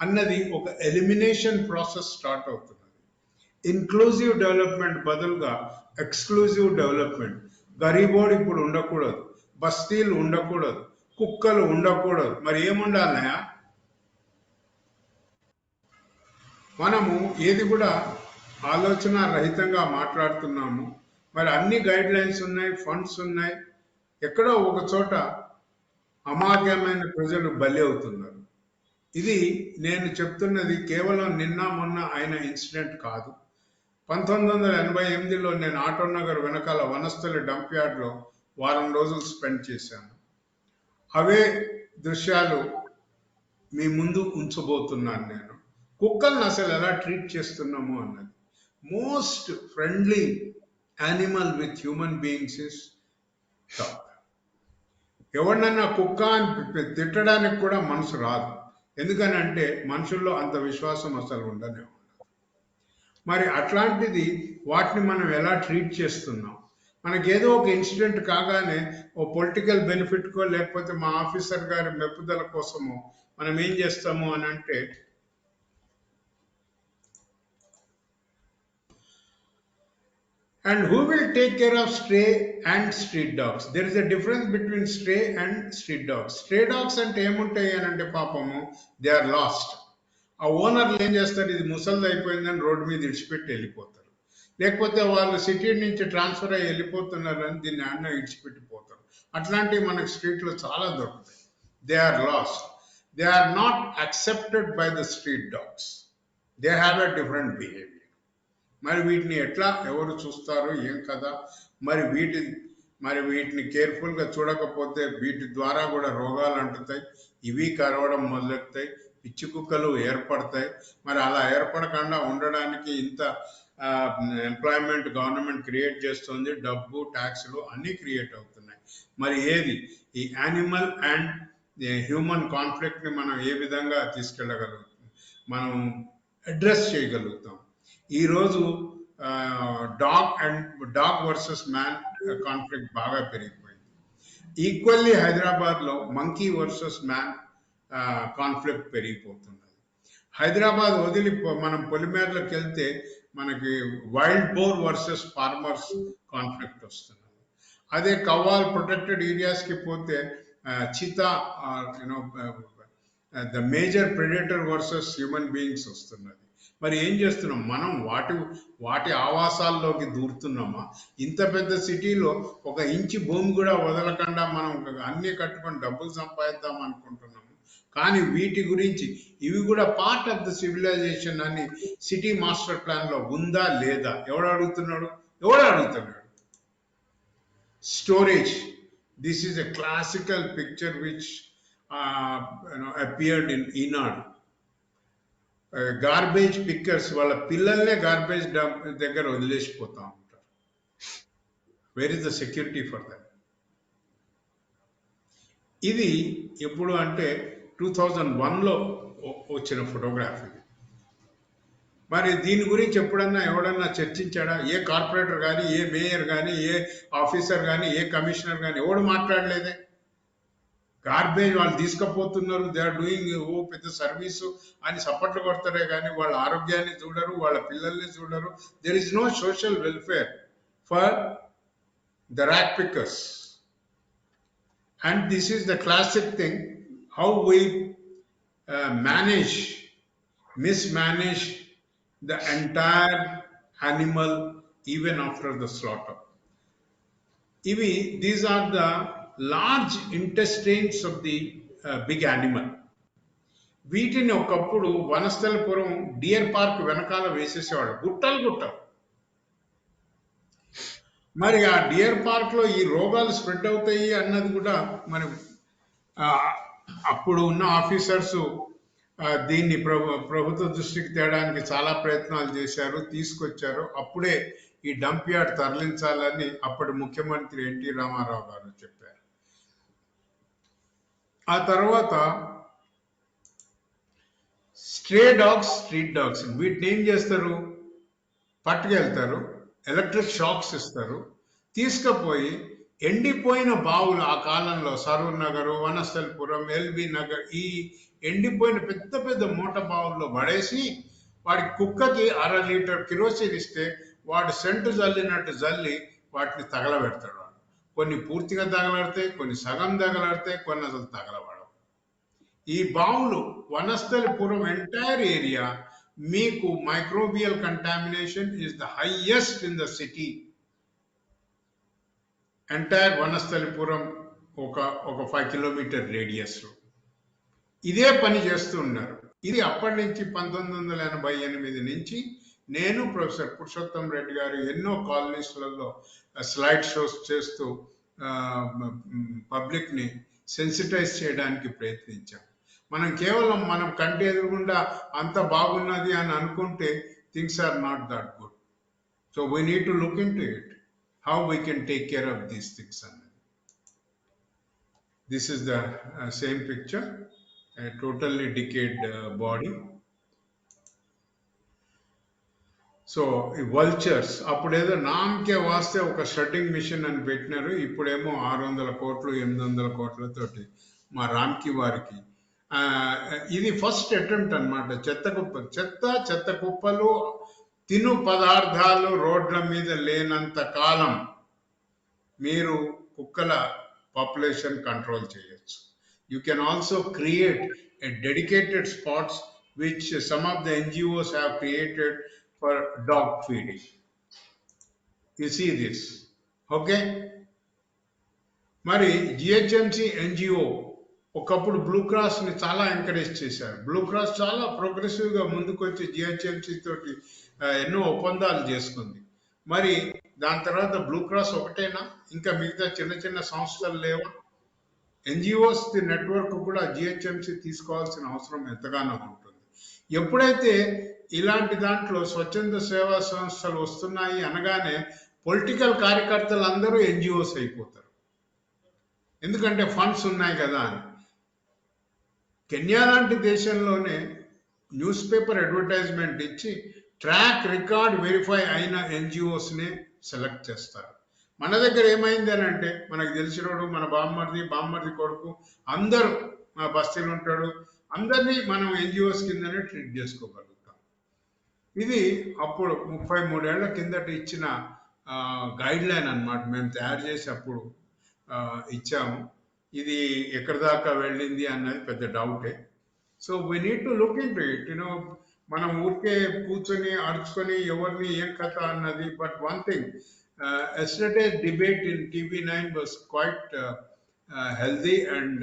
అన్నది ఒక ఎలిమినేషన్ ప్రాసెస్ స్టార్ట్ అవుతున్నది. ఇన్క్లూజివ్ డెవలప్మెంట్ బదులుగా ఎక్స్క్లూజివ్ డెవలప్మెంట్. గరీబోడు ఇప్పుడు ఉండకూడదు, బస్తీలు ఉండకూడదు, కుక్కలు ఉండకూడదు. మరి ఏముండాలయా? మనము ఏది కూడా ఆలోచన రహితంగా మాట్లాడుతున్నాము. మరి అన్ని గైడ్ లైన్స్ ఉన్నాయి, ఫండ్స్ ఉన్నాయి. ఎక్కడో ఒక చోట అమాయకమైన ప్రజలు బలి అవుతున్నారు. ఇది నేను చెప్తున్నది కేవలం నిన్న మొన్న అయిన ఇన్సిడెంట్ కాదు. 1988లో నేను ఆటో నగర్ వెనకాల వనస్థలి డంప్ యార్డ్లో వారం రోజులు స్పెండ్ చేశాను. అవే దృశ్యాలు మీ ముందు ఉంచబోతున్నాను. నేను కుక్కలను అసలు ఎలా ట్రీట్ చేస్తున్నాము అన్నది. Most friendly animal with human beings is dog. ఎవరినన్నా కుక్క అని తిట్టడానికి కూడా మనసు రాదు. ఎందుకని అంటే మనుషుల్లో అంత విశ్వాసం అసలు ఉండనే ఉండదు. మరి అట్లాంటిది వాటిని మనం ఎలా ట్రీట్ చేస్తున్నాం? మనకేదో ఒక ఇన్సిడెంట్ కాగానే ఓ పొలిటికల్ బెనిఫిట్కో లేకపోతే మా ఆఫీసర్ గారి మెప్పుదల కోసమో మనం ఏం చేస్తాము అని అంటే and who will take care of stray and street dogs? There is a difference between stray and street dogs. Stray dogs అంటే ఏముంటాయి అని అంటే పాపము దే ఆర్ లాస్ట్. ఆ ఓనర్లు ఏం చేస్తారు, ఇది ముసలిది అయిపోయిందని రోడ్డు మీద ఇడిచిపెట్టి వెళ్ళిపోతారు. లేకపోతే వాళ్ళు సిటీ నుంచి ట్రాన్స్ఫర్ అయ్యి వెళ్ళిపోతున్నారని దీన్ని అన్న ఇడిచిపెట్టిపోతారు. అట్లాంటివి మనకి స్ట్రీట్లో చాలా దొరుకుతాయి. They are lost. They are not accepted by the street dogs. They have a different behaviour. మరి వీటిని ఎట్లా ఎవరు చూస్తారు ఏం కదా? మరి వీటిని కేర్ఫుల్గా చూడకపోతే వీటి ద్వారా కూడా రోగాలు అంటుతాయి. ఇవి కరవడం మొదలెడతాయి, పిచ్చి కుక్కలు ఏర్పడతాయి. మరి అలా ఏర్పడకుండా ఉండడానికి ఇంత ఎంప్లాయ్మెంట్ గవర్నమెంట్ క్రియేట్ చేస్తుంది, డబ్బు ట్యాక్స్లు అన్నీ క్రియేట్ అవుతున్నాయి. మరి ఏది ఈ యానిమల్ అండ్ హ్యూమన్ కాన్ఫ్లిక్ట్ని మనం ఏ విధంగా తీసుకెళ్ళగలుగుతాం, మనం అడ్రస్ చేయగలుగుతాం? ఈరోజు డాగ్ వర్సెస్ మ్యాన్ కాన్ఫ్లిక్ట్ బాగా పెరిగిపోయింది. ఈక్వల్లీ హైదరాబాద్లో మంకీ వర్సెస్ మ్యాన్ కాన్ఫ్లిక్ట్ పెరిగిపోతున్నది. హైదరాబాద్ వదిలి మనం పొలిమేరలోకి వెళ్తే మనకి wild boar versus farmers conflict వస్తున్నది. అదే కవ్వాల్ ప్రొటెక్టెడ్ ఏరియాస్కి పోతే cheetah the major predator versus human beings వస్తున్నది. మరి ఏం చేస్తున్నాం మనం? వాటి ఆవాసాల్లోకి దూరుతున్నామా? ఇంత పెద్ద సిటీలో ఒక ఇంచి భూమి కూడా వదలకుండా మనం అన్ని కట్టుకొని డబ్బులు సంపాదిద్దాం అనుకుంటున్నాము. కానీ వీటి గురించి ఇవి కూడా పార్ట్ ఆఫ్ ద సివిలైజేషన్ అని సిటీ మాస్టర్ ప్లాన్లో ఉందా లేదా? ఎవడు అడుగుతున్నాడు? Storage. This is a classical picture which appeared in Eenadu. Garbage pickers వాళ్ళ పిల్లల్నే గార్బేజ్ దగ్గర వదిలేసిపోతా ఉంటారు. Where is the security for that? ఇది ఎప్పుడు అంటే 2001లో వచ్చిన ఫోటోగ్రాఫ్ ఇది. మరి దీని గురించి ఎప్పుడన్నా ఎవడన్నా చర్చించాడా? ఏ కార్పొరేటర్ కానీ, ఏ మేయర్ కానీ, ఏ ఆఫీసర్ కానీ, ఏ కమిషనర్ కానీ ఎవడు మాట్లాడలేదే. గార్బేజ్ వాళ్ళు తీసుకుపోతున్నారు, దే ఆర్ డూయింగ్ పెద్ద సర్వీసు అని సపోర్ట్లు కొడతారే కానీ వాళ్ళ ఆరోగ్యాన్ని చూడరు, వాళ్ళ పిల్లల్ని చూడరు. There is no social welfare for the rat pickers. And this is the classic thing, how we mismanage the entire animal even after the slaughter. These are the large intestines of the big animal. వీటిని ఒకప్పుడు Vanasthalipuram dear park వెనకాల వేసేసేవాడు, గుట్టలు గుట్టలు. మరి ఆ dear park లో ఈ రోగాలు స్ప్రెడ్ అవుతాయి అన్నది కూడా మరి అప్పుడు ఉన్న ఆఫీసర్స్ దీన్ని ప్రభుత్వ దృష్టికి తేడానికి చాలా ప్రయత్నాలు చేశారు, తీసుకొచ్చారు. అప్పుడే ఈ డంప్ యార్డ్ తరలించాలని అప్పటి ముఖ్యమంత్రి ఎన్టీ రామారావు గారు చెప్పారు. ఆ తర్వాత స్ట్రీట్ డాగ్స్ వీటిని ఏం చేస్తారు, పట్టుకెళ్తారు, ఎలక్ట్రిక్ షాక్స్ ఇస్తారు, తీసుకుపోయి ఎండిపోయిన బావులు ఆ కాలంలో సరూర్ నగర్, వనస్థలపురం, ఎల్బీ నగర్ ఈ ఎండిపోయిన పెద్ద పెద్ద మూట బావుల్లో పడేసి వాడి కుక్కకి 1/2 లీటర్ కిరోసిన్ ఇస్తే వాడు సెంటు జల్లినట్టు జల్లి వాటిని తగలబెడతాడు. కొన్ని పూర్తిగా తగలడతాయి, కొన్ని సగం తగలడతాయి, కొన్ని అసలు తగలబడవు. ఈ బావులు వనస్థలపురం ఎంటైర్ ఏరియా మీకు microbial contamination is the highest in the city. Entire Vanasthalipuram ఒక 5 కిలోమీటర్ రేడియస్ లో ఇదే పని చేస్తూ ఉన్నారు. ఇది అప్పటి నుంచి 1988 నుంచి నేను ప్రొఫెసర్ పురుషోత్తం రెడ్డి గారు ఎన్నో కాలనీస్లలో స్లైడ్ షోస్ చేస్తూ పబ్లిక్ ని సెన్సిటైజ్ చేయడానికి ప్రయత్నించాం. మనం కేవలం మనం కంటి ఎదురుగుండా అంత బాగున్నది అని అనుకుంటే things are not that good. So we need to look into it, how we can take care of these things. This is the same picture, a totally decayed body. So ఈ vultures అప్పుడేదో నామకే వాస్తే ఒక shutting machine అని పెట్టినారు, ఇప్పుడేమో 600 కోట్లు 800 కోట్లతోటి మా రామ్కి వారికి ఇది ఫస్ట్ అటెంప్ట్ అనమాట. చెత్త కుప్పలు తిను పదార్థాలు రోడ్ల మీద లేనంత కాలం మీరు కుక్కల పాపులేషన్ కంట్రోల్ చేయొచ్చు. You can also create a dedicated spots which some of the NGOs have created for dog feeding. You see this, okay? మరి జిహెచ్ఎంసి ఎన్జిఓ ఒకప్పుడు బ్లూ క్రాస్ ని చాలా ఎంకరేజ్ చేశారు. బ్లూ క్రాస్ చాలా ప్రోగ్రెసివ్ గా ముందుకు వచ్చి జిహెచ్ఎంసి తోటి ఎన్నో ఒప్పందాలు చేసుకుంది. మరి దాని తర్వాత బ్లూ క్రాస్ ఒకటేనా, ఇంకా మిగతా చిన్న చిన్న సంస్థలు లేవా? ఎన్జిఓస్ నెట్వర్క్ కూడా జిహెచ్ఎంసి తీసుకోవాల్సిన అవసరం ఎంతగానో ఉంటుంది. ఎప్పుడైతే ఇలాంటి దాంట్లో స్వచ్ఛంద సేవా సంస్థలు వస్తున్నాయి అనగానే పొలిటికల్ కార్యకర్తలు అందరూ ఎన్జిఓస్ అయిపోతారు, ఎందుకంటే ఫండ్స్ ఉన్నాయి కదా అని. కెన్యా లాంటి దేశంలోనే న్యూస్ పేపర్ అడ్వర్టైజ్మెంట్ ఇచ్చి ట్రాక్ రికార్డ్ వెరిఫై అయిన ఎన్జిఓస్ని సెలెక్ట్ చేస్తారు. మన దగ్గర ఏమైంది అని అంటే, మనకు తెలిసినోడు మన బామ్మర్ది కొడుకు అందరూ మా బస్తీలు ఉంటాడు, అందరినీ మనం ఎన్జిఓస్ కిందనే ట్రీట్ చేసుకోగలుగుతాం. ఇది అప్పుడు 33 ఏళ్ల కిందట ఇచ్చిన గైడ్ లైన్ అనమాట. మేము తయారు చేసి అప్పుడు ఇచ్చాము. ఇది ఎక్కడి దాకా వెళ్ళింది అన్నది పెద్ద డౌటే. So we need to look into it. మనం ఊరికే కూర్చొని అడుచుకొని ఎవరిని ఏం కథ అన్నది. But one thing, yesterday's debate in TV9 was quite healthy and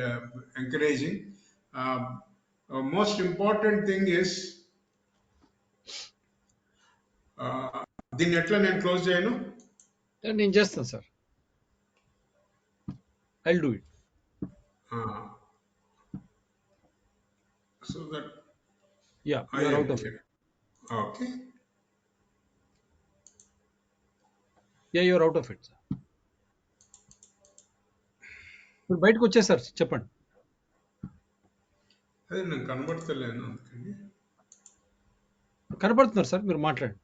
encouraging. Most important thing is దీన్ని ఎట్లా నేను క్లోజ్ చేయను, నేను చేస్తాను sir. I'll do it. So that Yeah, you are out of it. Okay. Yeah, you are out of it, sir. మీరు బయటకు వచ్చేసారు, చెప్పండి. అదే నేను కనబడతలేను, అందుకని. కనబడుతున్నారు సార్, మీరు మాట్లాడండి.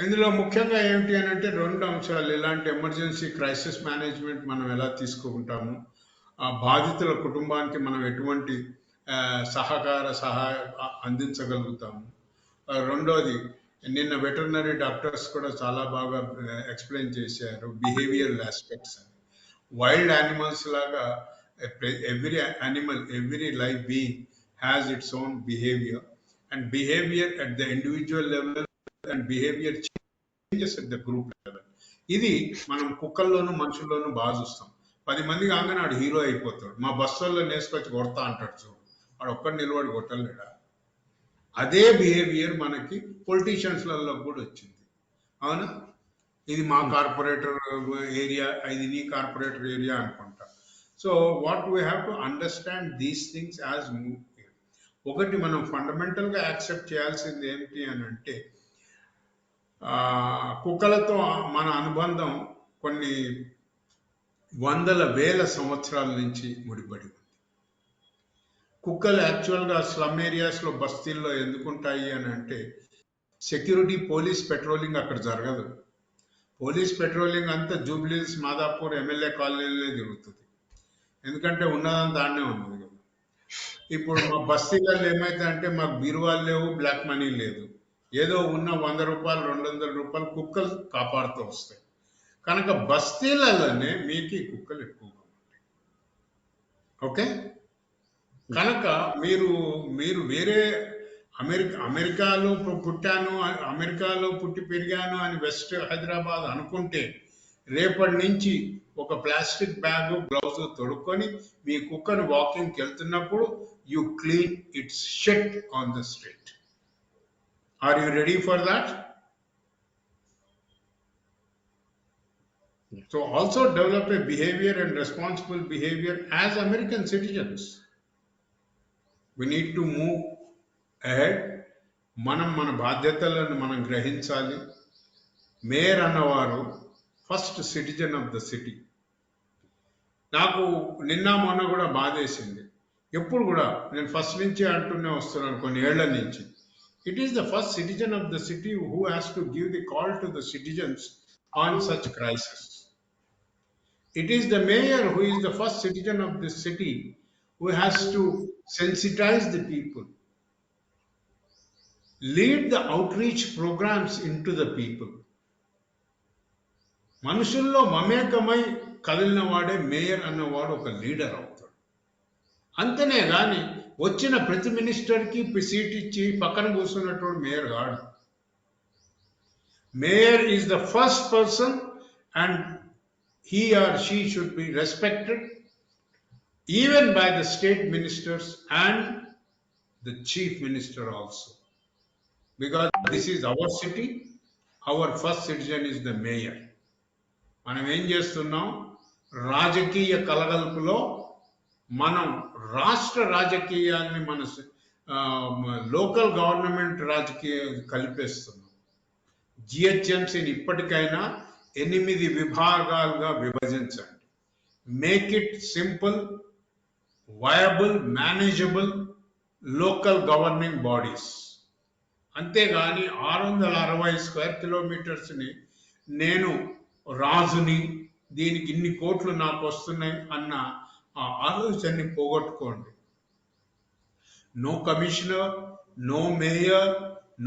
ఇందులో ముఖ్యంగా ఏమిటి అని అంటే 2 అంశాలు. ఇలాంటి ఎమర్జెన్సీ క్రైసిస్ మేనేజ్మెంట్ మనం ఎలా తీసుకుంటాము, ఆ బాధితుల కుటుంబానికి మనం ఎటువంటి సహాయం అందించగలుగుతాము. రెండోది, నిన్న వెటర్నరీ డాక్టర్స్ కూడా చాలా బాగా ఎక్స్ప్లెయిన్ చేశారు బిహేవియరల్ ఆస్పెక్ట్స్ అని. వైల్డ్ యానిమల్స్ లాగా every life being has its own behavior, and behavior at the individual level and behavior changes at the group level. ఇది మనం కుక్కల్లోనూ మనుషుల్లోనూ బాగా చూస్తాం. 10 మంది కాగానే ఆడు హీరో అయిపోతాడు. మా బస్సుల్లో నేసుకొచ్చి కొడతా అంటాడు చూడు, వాడు ఒక్కడు నిలబడి కొట్టలేడా? అదే బిహేవియర్ మనకి పొలిటీషియన్స్లలో కూడా వచ్చింది. అవునా? ఇది మా కార్పొరేటర్ ఏరియా, ఇది నీ కార్పొరేటర్ ఏరియా అనుకుంటా. So what we have to understand these things as move. ఒకటి మనం ఫండమెంటల్గా యాక్సెప్ట్ చేయాల్సింది ఏమిటి అని అంటే, కుక్కలతో మన అనుబంధం కొన్ని వందల వేల సంవత్సరాల నుంచి ముడిపడి ఉంది. కుక్కలు యాక్చువల్గా స్లమ్ ఏరియాస్లో బస్తీల్లో ఎందుకుంటాయి అని అంటే, సెక్యూరిటీ పోలీస్ పెట్రోలింగ్ అక్కడ జరగదు. పోలీస్ పెట్రోలింగ్ అంతా జూబ్లీస్, మాదాపూర్ ఎమ్మెల్యే కాలనీలే జరుగుతుంది. ఎందుకంటే ఉన్నదంతా దాన్నే ఉన్నది కదా. ఇప్పుడు మా బస్తీలలో ఏమైతే అంటే మాకు బీరువాలు లేవు, బ్లాక్ మనీ లేదు. ఏదో ఉన్న 100 రూపాయలు 200 రూపాయలు కుక్కలు కాపాడుతూ వస్తాయి. కనుక బస్తీలలోనే మీకు ఈ కుక్కలు ఎక్కువగా ఉంటాయి. ఓకే, కనుక మీరు వేరే అమెరికాలో పుట్టాను, అమెరికాలో పుట్టి పెరిగాను అని వెస్ట్ హైదరాబాద్ అనుకుంటే, రేపటి నుంచి ఒక ప్లాస్టిక్ బ్యాగ్, గ్లౌజ్ తొడుక్కొని మీ కుక్కను వాకింగ్కి వెళ్తున్నప్పుడు you clean its shit on the street. Are you ready for that? So also develop a behavior and responsible behavior as American citizens. We need to move ahead. మన బాధ్యతలను మనం గ్రహించాలి. Mayor అన్నవారు first citizen of the city. నాకు నిన్న మొన్న కూడా బాధేసింది. ఎప్పుడు కూడా నేను ఫస్ట్ నుంచి అంటూనే వస్తున్నాను, కొన్ని ఏళ్ల నుంచి. It is the first citizen of the city who has to give the call to the citizens on such crisis. It is the mayor who is the first citizen of this city who has to sensitize the people, lead the outreach programs into the people. మనుషుల్లో మమేకమై కదిలిన వాడే mayor అన్నవాడు ఒక leader అవుతాడు. అంతనే కానీ వచ్చిన ప్రతి మినిస్టర్కి సీట్ ఇచ్చి పక్కన కూర్చున్నటువంటి మేయర్ కాడు. Mayor is the first person and he or she should be respected even by the state ministers and the chief minister also, because this is our city. Our first citizen is the mayor. మనం ఏం చేస్తున్నాం? రాజకీయ కలగలుపులో మనం రాష్ట్ర రాజకీయాన్ని మన local government రాజకీయ కలిపేస్తున్నాం. జిహెచ్ఎంసీని ఇప్పటికైనా 8 విభాగాలుగా విభజించండి. Make it simple, viable, manageable local governing bodies. అంతేగాని 660 స్క్వేర్ కిలోమీటర్స్ని నేను రాజుని, దీనికి ఇన్ని కోట్లు నాకు వస్తున్నాయి అన్న ఆలోచనని పోగొట్టుకోండి. No commissioner, no mayor,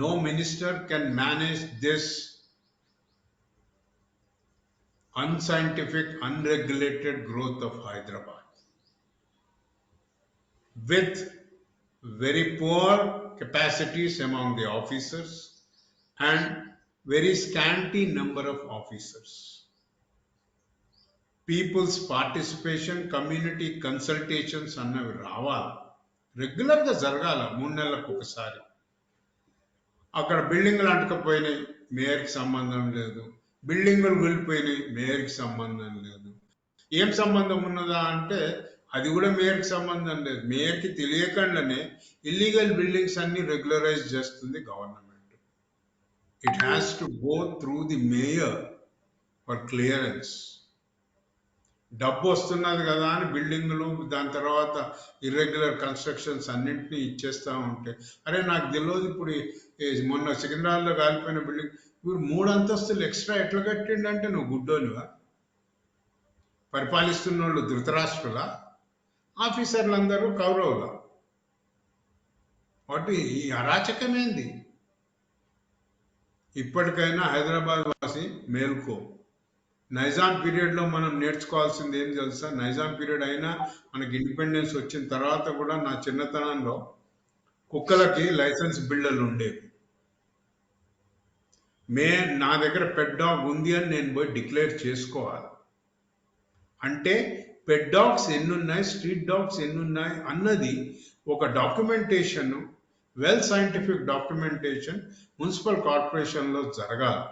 no minister can manage this unscientific, unregulated growth of Hyderabad with very poor capacities among the officers and very scanty number of officers. People's participation, community consultations అన్నవి రావాలి, రెగ్యులర్గా జరగాల, 3 నెలలకు ఒకసారి. అక్కడ బిల్డింగ్లు అంటకపోయినాయి, మేయర్కి సంబంధం లేదు. బిల్డింగులు వెళ్ళిపోయినాయి, మేయర్కి సంబంధం లేదు. ఏం సంబంధం ఉన్నదా అంటే అది కూడా మేయర్కి సంబంధం లేదు. మేయర్కి తెలియకుండానే ఇల్లీగల్ బిల్డింగ్స్ అన్ని రెగ్యులరైజ్ చేస్తుంది government. It has to go through the mayor for clearance. డబ్బు వస్తున్నది కదా అని బిల్డింగులు, దాని తర్వాత ఇర్రెగ్యులర్ కన్స్ట్రక్షన్స్ అన్నింటినీ ఇచ్చేస్తూ ఉంటే, అరే నాకు తెలియదు ఇప్పుడు మొన్న సికింద్రాబాద్లో కాలిపోయిన బిల్డింగ్ ఇప్పుడు 3 అంతస్తులు ఎక్స్ట్రా ఎట్లా కట్టిండంటే నువ్వు గుడ్డోనివా? పరిపాలిస్తున్న వాళ్ళు ధృతరాష్ట్రులా? ఆఫీసర్లందరూ కౌరవులా? వాటి ఈ అరాచకమేంది? ఇప్పటికైనా హైదరాబాద్ వాసి మేల్కో. నైజాం పీరియడ్లో మనం నేర్చుకోవాల్సింది ఏం తెలుసా? నైజాం పీరియడ్ అయినా మనకి ఇండిపెండెన్స్ వచ్చిన తర్వాత కూడా నా చిన్నతనంలో కుక్కలకి లైసెన్స్ బిళ్ళలు ఉండేవి. నా దగ్గర పెట్ డాగ్ ఉంది అని నేను పోయి డిక్లేర్ చేసుకోవాలి. అంటే పెట్ డాగ్స్ ఎన్నున్నాయి, స్ట్రీట్ డాగ్స్ ఎన్నున్నాయి అన్నది ఒక documentation, well scientific documentation municipal కార్పొరేషన్లో జరగాలి.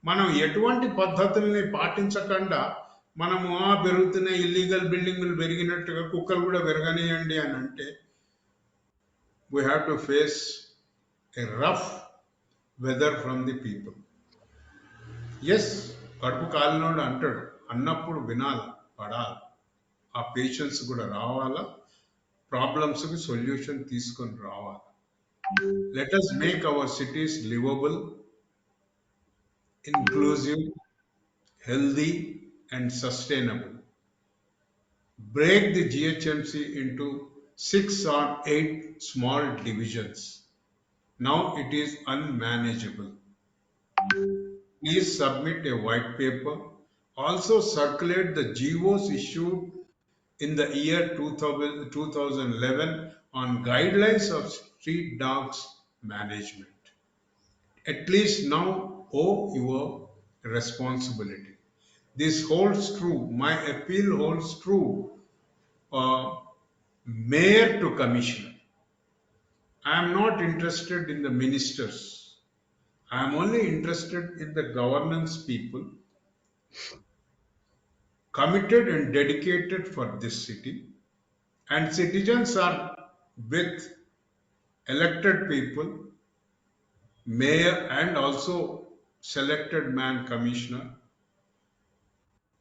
మనం ఎటువంటి పద్ధతుల్ని పాటించకుండా మనము పెరుగుతున్న ఇల్లీగల్ బిల్డింగులు పెరిగినట్టుగా కుక్కలు కూడా పెరగనియండి అని అంటే we have to face a rough weather from the people. Yes, కడుపు కాలినోడు అంటాడు, అన్నప్పుడు వినాలి, పడాలి, ఆ పేషెన్స్ కూడా రావాలా, ప్రాబ్లమ్స్కి సొల్యూషన్ తీసుకొని రావాలి. Let us make our cities liveable, inclusive, healthy, and sustainable. Break the GHMC into 6 or 8 small divisions. Now it is unmanageable. Please submit a white paper. Also circulate the GOs issued in the year 2011 on guidelines of street dogs management. At least now owe your responsibility. This holds true. My appeal holds true. Mayor to commissioner. I am not interested in the ministers. I am only interested in the governance people committed and dedicated for this city. And citizens are with elected people, mayor and also selected man commissioner.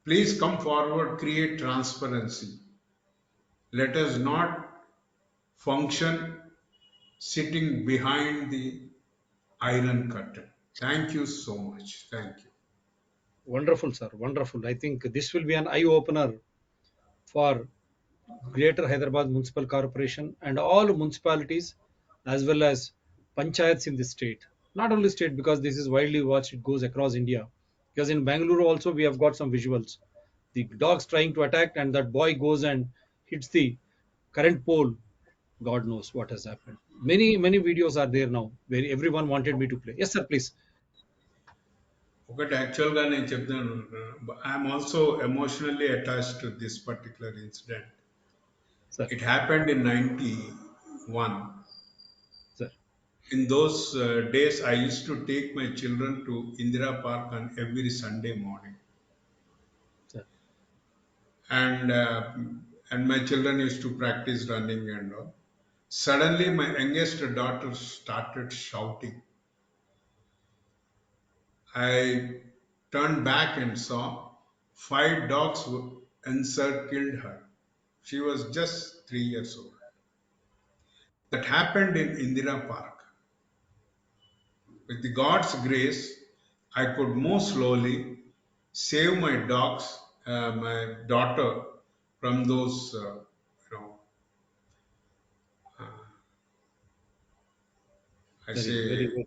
Please come forward, create transparency. Let us not function sitting behind the iron curtain. Thank you so much. Thank you. Wonderful, sir. Wonderful. I think this will be an eye opener for Greater Hyderabad Municipal Corporation and all municipalities as well as panchayats in the state. Not only state, because this is widely watched, it goes across India. Because in Bangalore also we have got some visuals. The dogs trying to attack and that boy goes and hits the current pole. God knows what has happened. Many videos are there now where everyone wanted me to play. Yes, sir, please. ఒకటి యాక్చువల్గా నేను చెప్తాను, I'm also emotionally attached to this particular incident. Sir, It happened in 91. sir, In those days, I used to take my children to Indira Park on every Sunday morning. sir, And my children used to practice running and all. Suddenly, my youngest daughter started shouting. I turned back and saw 5 dogs encircled her. She was just 3 years old. That happened in Indira Park. With the God's grace, I could move slowly, save my dogs, my daughter from those, I very, say, very good.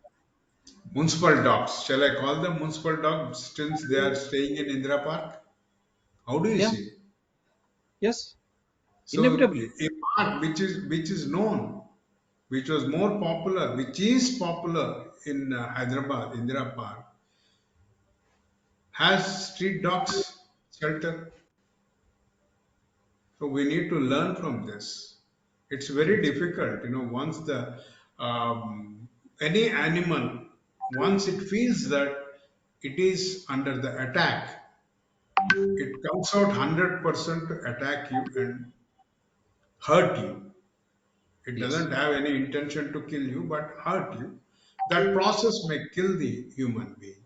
municipal dogs. Shall I call them municipal dogs since they are staying in Indira Park? How do you Yeah, see? yes, So inevitably. a park which is known, which was more popular, which is popular in Hyderabad, Indira Park, has street dogs shelter. So we need to learn from this. It's very difficult, once the any animal, once it feels that it is under the attack, it comes out 100% to attack you and hurt you. It Yes, doesn't have any intention to kill you, but hurt you. That process may kill the human being.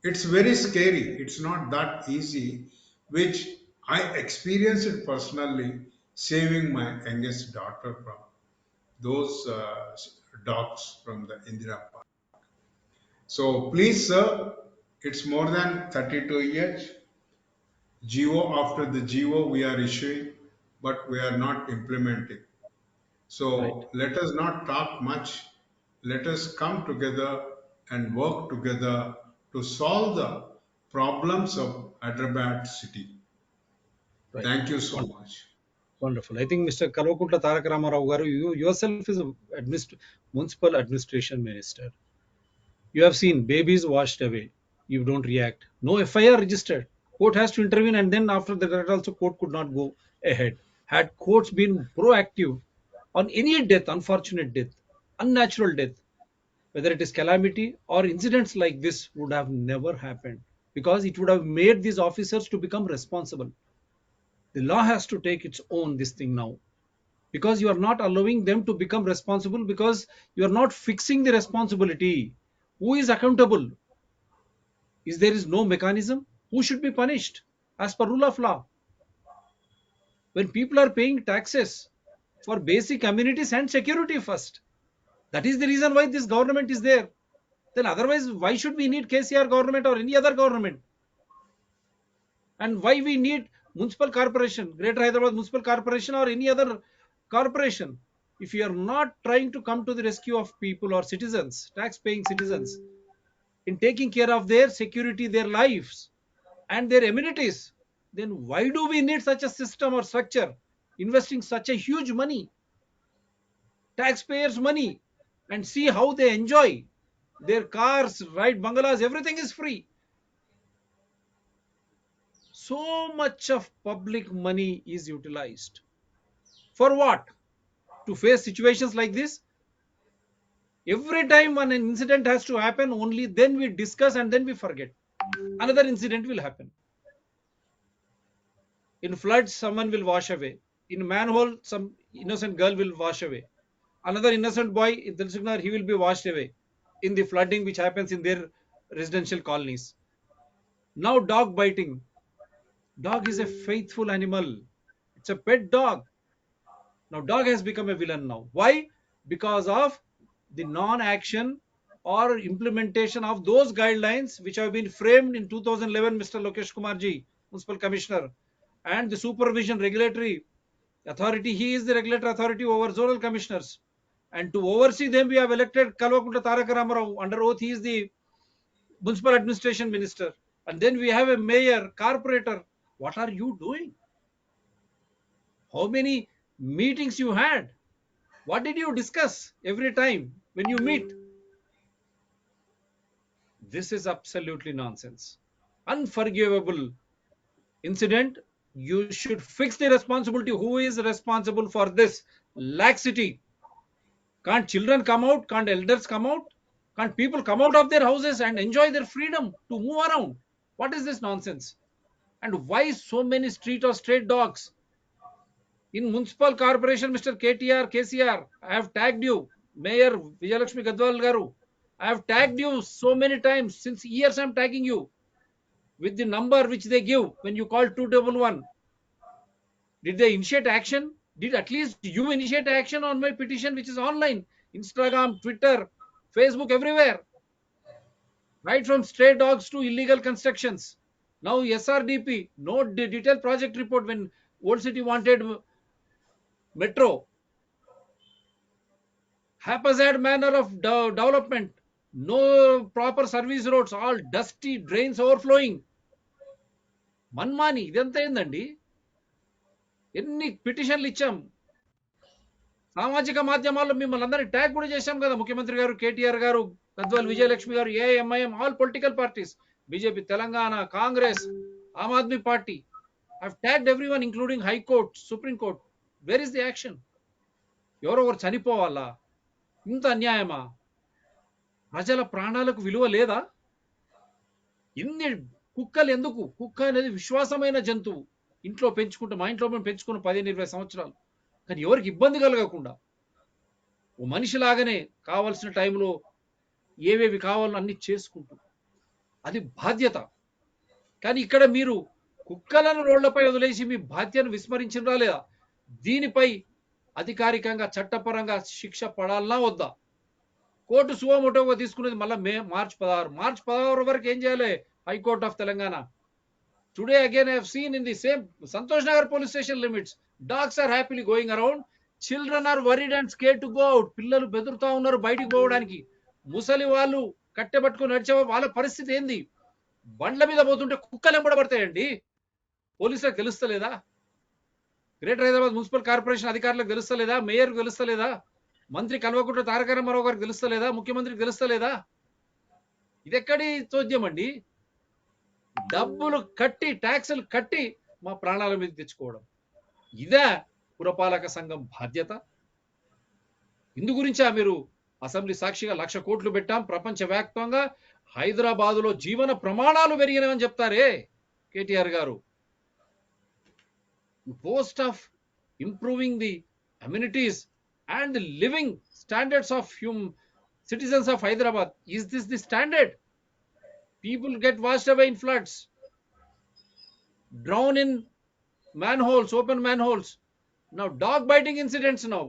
It's very scary. It's not that easy, which I experienced it personally, saving my youngest daughter from those dogs from the Indira Park. So please, sir, it's more than 32 years. GO after the GO we are issuing, but we are not implementing. So right. let us not talk much. Let us come together and work together to solve the problems of Hyderabad city. Right. Thank you so much. Wonderful. I think Mr. Kalvakunట్ల Tarak Ramarao garu, you yourself is a municipal administration minister. You have seen babies washed away. You don't react. No FIR registered. Court has to intervene, and then after that also court could not go ahead. Had courts been proactive on any death, unfortunate death, unnatural death, whether it is calamity or incidents like this would have never happened, because it would have made these officers to become responsible. The law has to take its own this thing now, because you are not allowing them to become responsible, because you are not fixing the responsibility. Who is accountable? Is there is no mechanism? Who should be punished as per rule of law? When people are paying taxes for basic amenities and security first, that is the reason why this government is there. Then otherwise, why should we need KCR government or any other government? And why we need municipal corporation, Greater Hyderabad Municipal Corporation or any other corporation? If you are not trying to come to the rescue of people or citizens, tax paying citizens, in taking care of their security, their lives, and their amenities, then why do we need such a system or structure, investing such a huge money, taxpayers' money, and see how they enjoy their cars, right, bungalows, everything is free. So much of public money is utilized. For what? To face situations like this? Every time an incident has to happen, only then we discuss and then we forget. Another incident will happen. In floods, someone will wash away. In manhole, some innocent girl will wash away. Another innocent boy in Dilsukhnar, he will be washed away in the flooding which happens in their residential colonies. Now dog biting. Dog is a faithful animal. It's a pet dog. Now dog has become a villain now. Why? Because of the non-action or implementation of those guidelines which have been framed in 2011, Mr. Lokesh Kumarji, Municipal Commissioner, and the supervision regulatory authority. He is the regulatory authority over zonal commissioners. And to oversee them, we have elected Kalvakunట్ల Tarak Ramarao. Under oath, he is the municipal administration minister. And then we have a mayor, corporator. What are you doing? How many meetings you had? What did you discuss every time when you meet? This is absolutely nonsense. Unforgivable incident. You should fix the responsibility. Who is responsible for this laxity? Can't children come out? Can't elders come out? Can't people come out of their houses and enjoy their freedom to move around? What is this nonsense? And why so many street or stray dogs? In municipal corporation, Mr. KTR, KCR, I have tagged you, Mayor Vijayalakshmi Gadwal Garu. I have tagged you so many times. Since years I am tagging you with the number which they give when you call 211. Did they initiate action? Did at least you initiate action on my petition, which is online? Instagram, Twitter, Facebook, everywhere. Right from stray dogs to illegal constructions. Now SRDP, no detailed project report when Old City wanted metro. Haphazard manner of development. No proper service roads, all dusty, drains overflowing. మన్మాని ఇదంతా ఏందండి? ఎన్ని పిటిషన్లు ఇచ్చాం? సామాజిక మాధ్యమాల్లో మిమ్మల్ని అందరినీ tag కూడా చేశాం కదా. ముఖ్యమంత్రి గారు, కేటీఆర్ గారు, గద్వాల్ విజయలక్ష్మి గారు, AIMIM, all political parties, BJP Telangana, Congress, Aam Aadmi Party. I've tagged everyone including High Court, Supreme Court. Where is the action? ఎవరో ఒకరు చనిపోవాలా? ఇంత అన్యాయమా? ప్రజల ప్రాణాలకు విలువ లేదా? ఇన్ని కుక్కలు ఎందుకు? కుక్క అనేది విశ్వాసమైన జంతువు. ఇంట్లో పెంచుకుంటాం, మా ఇంట్లో మేము పెంచుకున్న 15-20 సంవత్సరాలు. కానీ ఎవరికి ఇబ్బంది కలగకుండా ఓ మనిషిలాగానే కావాల్సిన టైంలో ఏవేవి కావాలో అన్ని చేసుకుంటూ, అది బాధ్యత. కానీ ఇక్కడ మీరు కుక్కలను రోడ్లపై వదిలేసి మీ బాధ్యతను విస్మరించినరా లేదా? దీనిపై అధికారికంగా చట్టపరంగా శిక్ష పడాలనా వద్దా? కోర్టు సువమోటోగా తీసుకునేది మళ్ళీ మార్చి 16 వరకు ఏం చేయాలి? High court of Telangana. Today again I have seen in the same Santosh Nagar police station limits, dogs are happily going around. Children are worried and scared to go out. పిల్లలు బెదురుతా ఉన్నారు బయటికి పోవడానికి. ముసలి వాళ్ళు కట్టెబట్టుకుని నడిచే వాళ్ళ పరిస్థితి ఏంది? బండ్ల మీద పోతుంటే కుక్కలు ఎంబడబడతాయండి. పోలీసులకు తెలుస్తలేదా? గ్రేటర్ హైదరాబాద్ మున్సిపల్ కార్పొరేషన్ అధికారులకు తెలుస్తలేదా? మేయర్కి తెలుస్తలేదా? మంత్రి కల్వకుంట్ల తారక రామారావు గారికి తెలుస్తలేదా? ముఖ్యమంత్రికి తెలుస్తలేదా? ఇది ఎక్కడి చోద్యం అండి? డబ్బులు కట్టి ట్యాక్సులు కట్టి మా ప్రాణాల మీద తెచ్చుకోవడం, ఇదే పురపాలక సంఘం బాధ్యత? ఇందు గురించా మీరు అసెంబ్లీ సాక్షిగా 1,00,000 కోట్లు పెట్టాం, ప్రపంచవ్యాప్తంగా హైదరాబాదులో జీవన ప్రమాణాలు పెరిగినవని చెప్తారే కేటీఆర్ గారు. Post of improving the amenities and the living standards of citizens of Hyderabad. Is this the standard? People get washed away in floods, drown in manholes, open manholes. Now dog biting incidents now.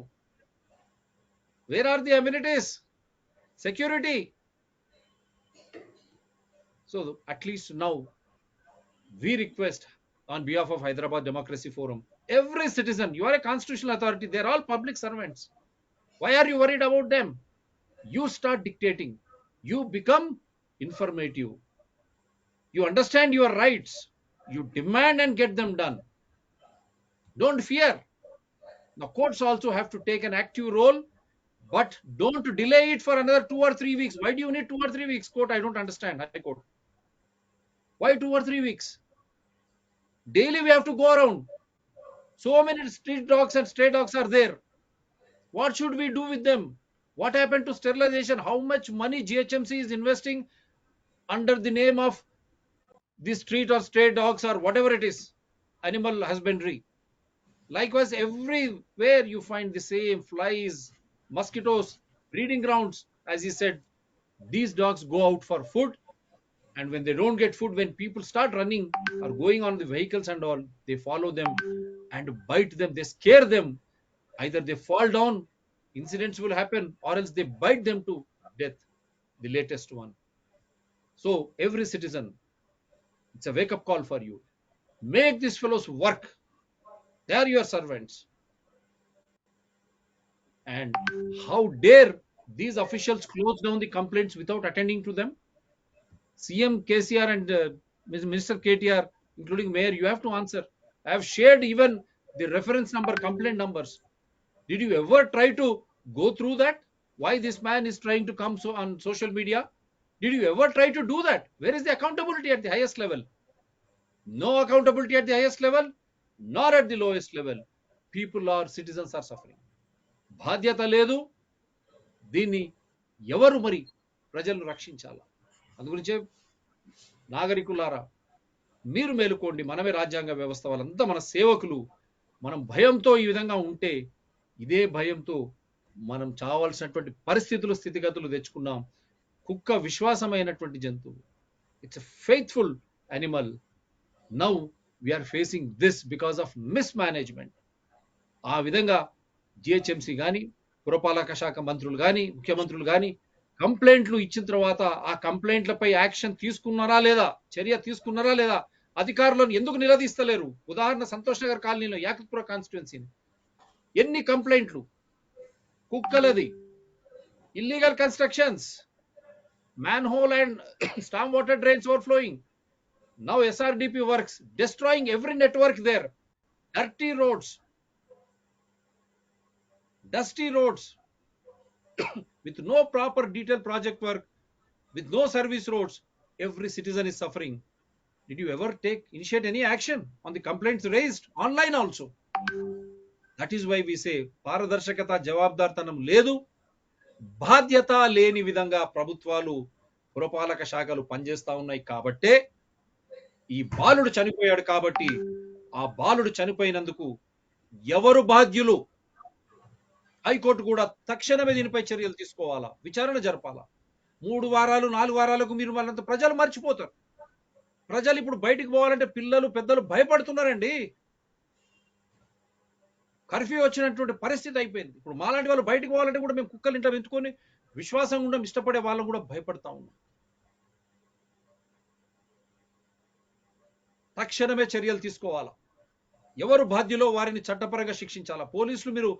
Where are the amenities? Security. So at least now we request on behalf of Hyderabad Democracy Forum, every citizen, you are a constitutional authority, they're all public servants. Why are you worried about them? You start dictating. You become informative. You understand your rights. You demand and get them done. Don't fear. The courts also have to take an active role, but don't delay it for another 2 or 3 weeks. Why do you need 2 or 3 weeks? Court, I don't understand. High Court. Why 2 or 3 weeks? Daily we have to go around. So many street dogs and stray dogs are there. What should we do with them? What happened to sterilization? How much money GHMC is investing under the name of the street or stray dogs or whatever it is, animal husbandry? Likewise, everywhere you find the same flies, mosquitoes, breeding grounds. As he said, these dogs go out for food, and when they don't get food, when people start running or going on the vehicles and all, they follow them and bite them. They scare them. Either they fall down, incidents will happen, or else they bite them to death, the latest one. So every citizen, it's a wake-up call for you. Make these fellows work. They are your servants. And how dare these officials close down the complaints without attending to them? CM KCR and Minister KTR, including Mayor, you have to answer. I have shared even the reference number, complaint numbers. Did you ever try to go through that? Why this man is trying to come on social media? Did you ever try to do that? Where is the accountability at the highest level? No accountability at the highest level, nor at the lowest level. People or citizens are suffering. బాధ్యత లేదు. దీన్ని ఎవరు మరి ప్రజలను రక్షించాలా? అందుగురించే నాగరికులారా, మీరు మేలుకోండి. మనమే రాజ్యాంగ వ్యవస్థ, వాళ్ళంతా మన సేవకులు. మనం భయంతో ఈ విధంగా ఉంటే, ఇదే భయంతో మనం చావాల్సినటువంటి పరిస్థితులు, స్థితిగతులు తెచ్చుకున్నాం. కుక్క విశ్వాసమైనటువంటి జంతువు. It's a faithful animal. Now we are facing this because of mismanagement. ఆ విధంగా జిహెచ్ఎంసీ కానీ, పురపాలక శాఖ మంత్రులు కానీ, ముఖ్యమంత్రులు కానీ కంప్లైంట్లు ఇచ్చిన తర్వాత ఆ కంప్లైంట్లపై యాక్షన్ తీసుకున్నారా లేదా, చర్య తీసుకున్నారా లేదా, అధికారులను ఎందుకు నిలదీస్తలేరు? ఉదాహరణ సంతోష్ నగర్ కాలనీలో, యాకత్పుర కాన్స్టిట్యున్సీని ఎన్ని కంప్లైంట్లు? కుక్కలది, illegal constructions, manhole and storm water drains overflowing. Now SRDP works, destroying every network there. Dirty roads, dusty roads, with no proper detailed project work, with no service roads. Every citizen is suffering. Did you ever initiate any action on the complaints raised online also? That is why we say పారదర్శకత, జవాబుదార్తనం లేదు. బాధ్యత లేని విధంగా ప్రభుత్వాలు, పురపాలక శాఖలు పనిచేస్తా ఉన్నాయి. కాబట్టే ఈ బాలుడు చనిపోయాడు. కాబట్టి ఆ బాలుడు చనిపోయినందుకు ఎవరు బాధ్యులు? హైకోర్టు కూడా తక్షణమే దీనిపై చర్యలు తీసుకోవాలా, విచారణ జరపాలా. 3 వారాలు 4 వారాలకు మీరు వాళ్ళంత ప్రజలు మర్చిపోతారు. ప్రజలు ఇప్పుడు బయటికి పోవాలంటే పిల్లలు, పెద్దలు భయపడుతున్నారండి. కర్ఫ్యూ వచ్చినటువంటి పరిస్థితి అయిపోయింది. ఇప్పుడు మాలాంటి వాళ్ళు బయటకు పోవాలంటే కూడా మేము కుక్కలు ఇంట్లో పెంచుకొని విశ్వాసంగా ఉండడం, ఇష్టపడే వాళ్ళం కూడా భయపడతా ఉన్నాం. తక్షణమే చర్యలు తీసుకోవాలా. ఎవరు బాధ్యులో వారిని చట్టపరంగా శిక్షించాలా. పోలీసులు మీరు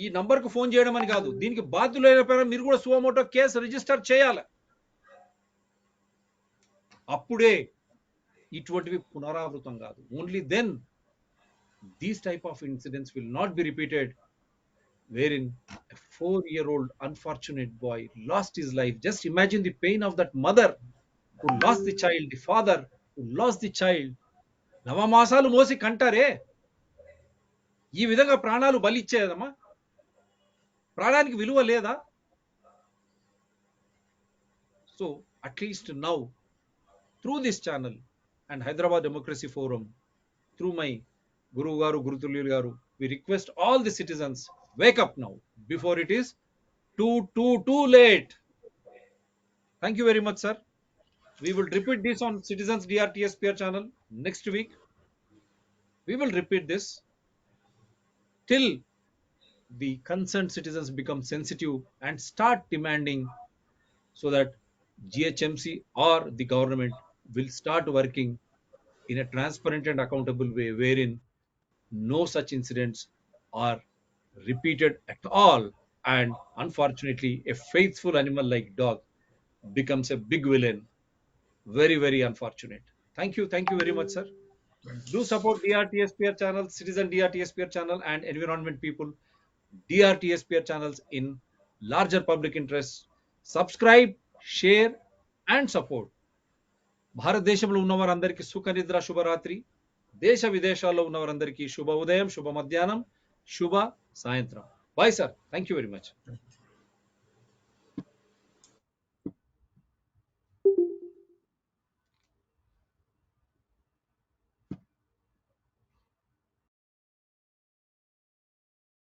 ఈ నంబర్కు ఫోన్ చేయడం అని కాదు, దీనికి బాధ్యులైన మీరు కూడా సుమోటో కేసు రిజిస్టర్ చేయాలి. అప్పుడే ఇటువంటివి పునరావృతం కాదు. Only then these type of incidents will not be repeated, wherein a 4-year-old unfortunate boy lost his life. Just imagine the pain of that mother who lost the child, the father who lost the child. నవమాసాలు మోసి కంటారే, ఈ విధంగా ప్రాణాలు బలిచ్చేదమ్మా? ప్రాణానికి విలువ లేదా? So at least now through this channel and Hyderabad democracy forum, through my Guru Garu, Gurutulil Garu, we request all the citizens, wake up now before it is too late. Thank you very much, sir. We will repeat this on Citizens DRTSPR channel next week. We will repeat this till the concerned citizens become sensitive and start demanding, so that GHMC or the government will start working in a transparent and accountable way, wherein no such incidents are repeated at all, and unfortunately a faithful animal like dog becomes a big villain. Very, very unfortunate. Thank you very much, sir. Do support DRTSPR channel, Citizen DRTSPR channel, and environment people DRTSPR channels in larger public interest. Subscribe, share and support. భారతదేశంలో ఉన్నవారందరికీ సుఖ నిద్ర, శుభరాత్రి. దేశ విదేశాల్లో ఉన్నవారందరికీ శుభ ఉదయం, శుభ మధ్యాహ్నం, శుభ సాయంత్రం. Bye sir. Thank you very much.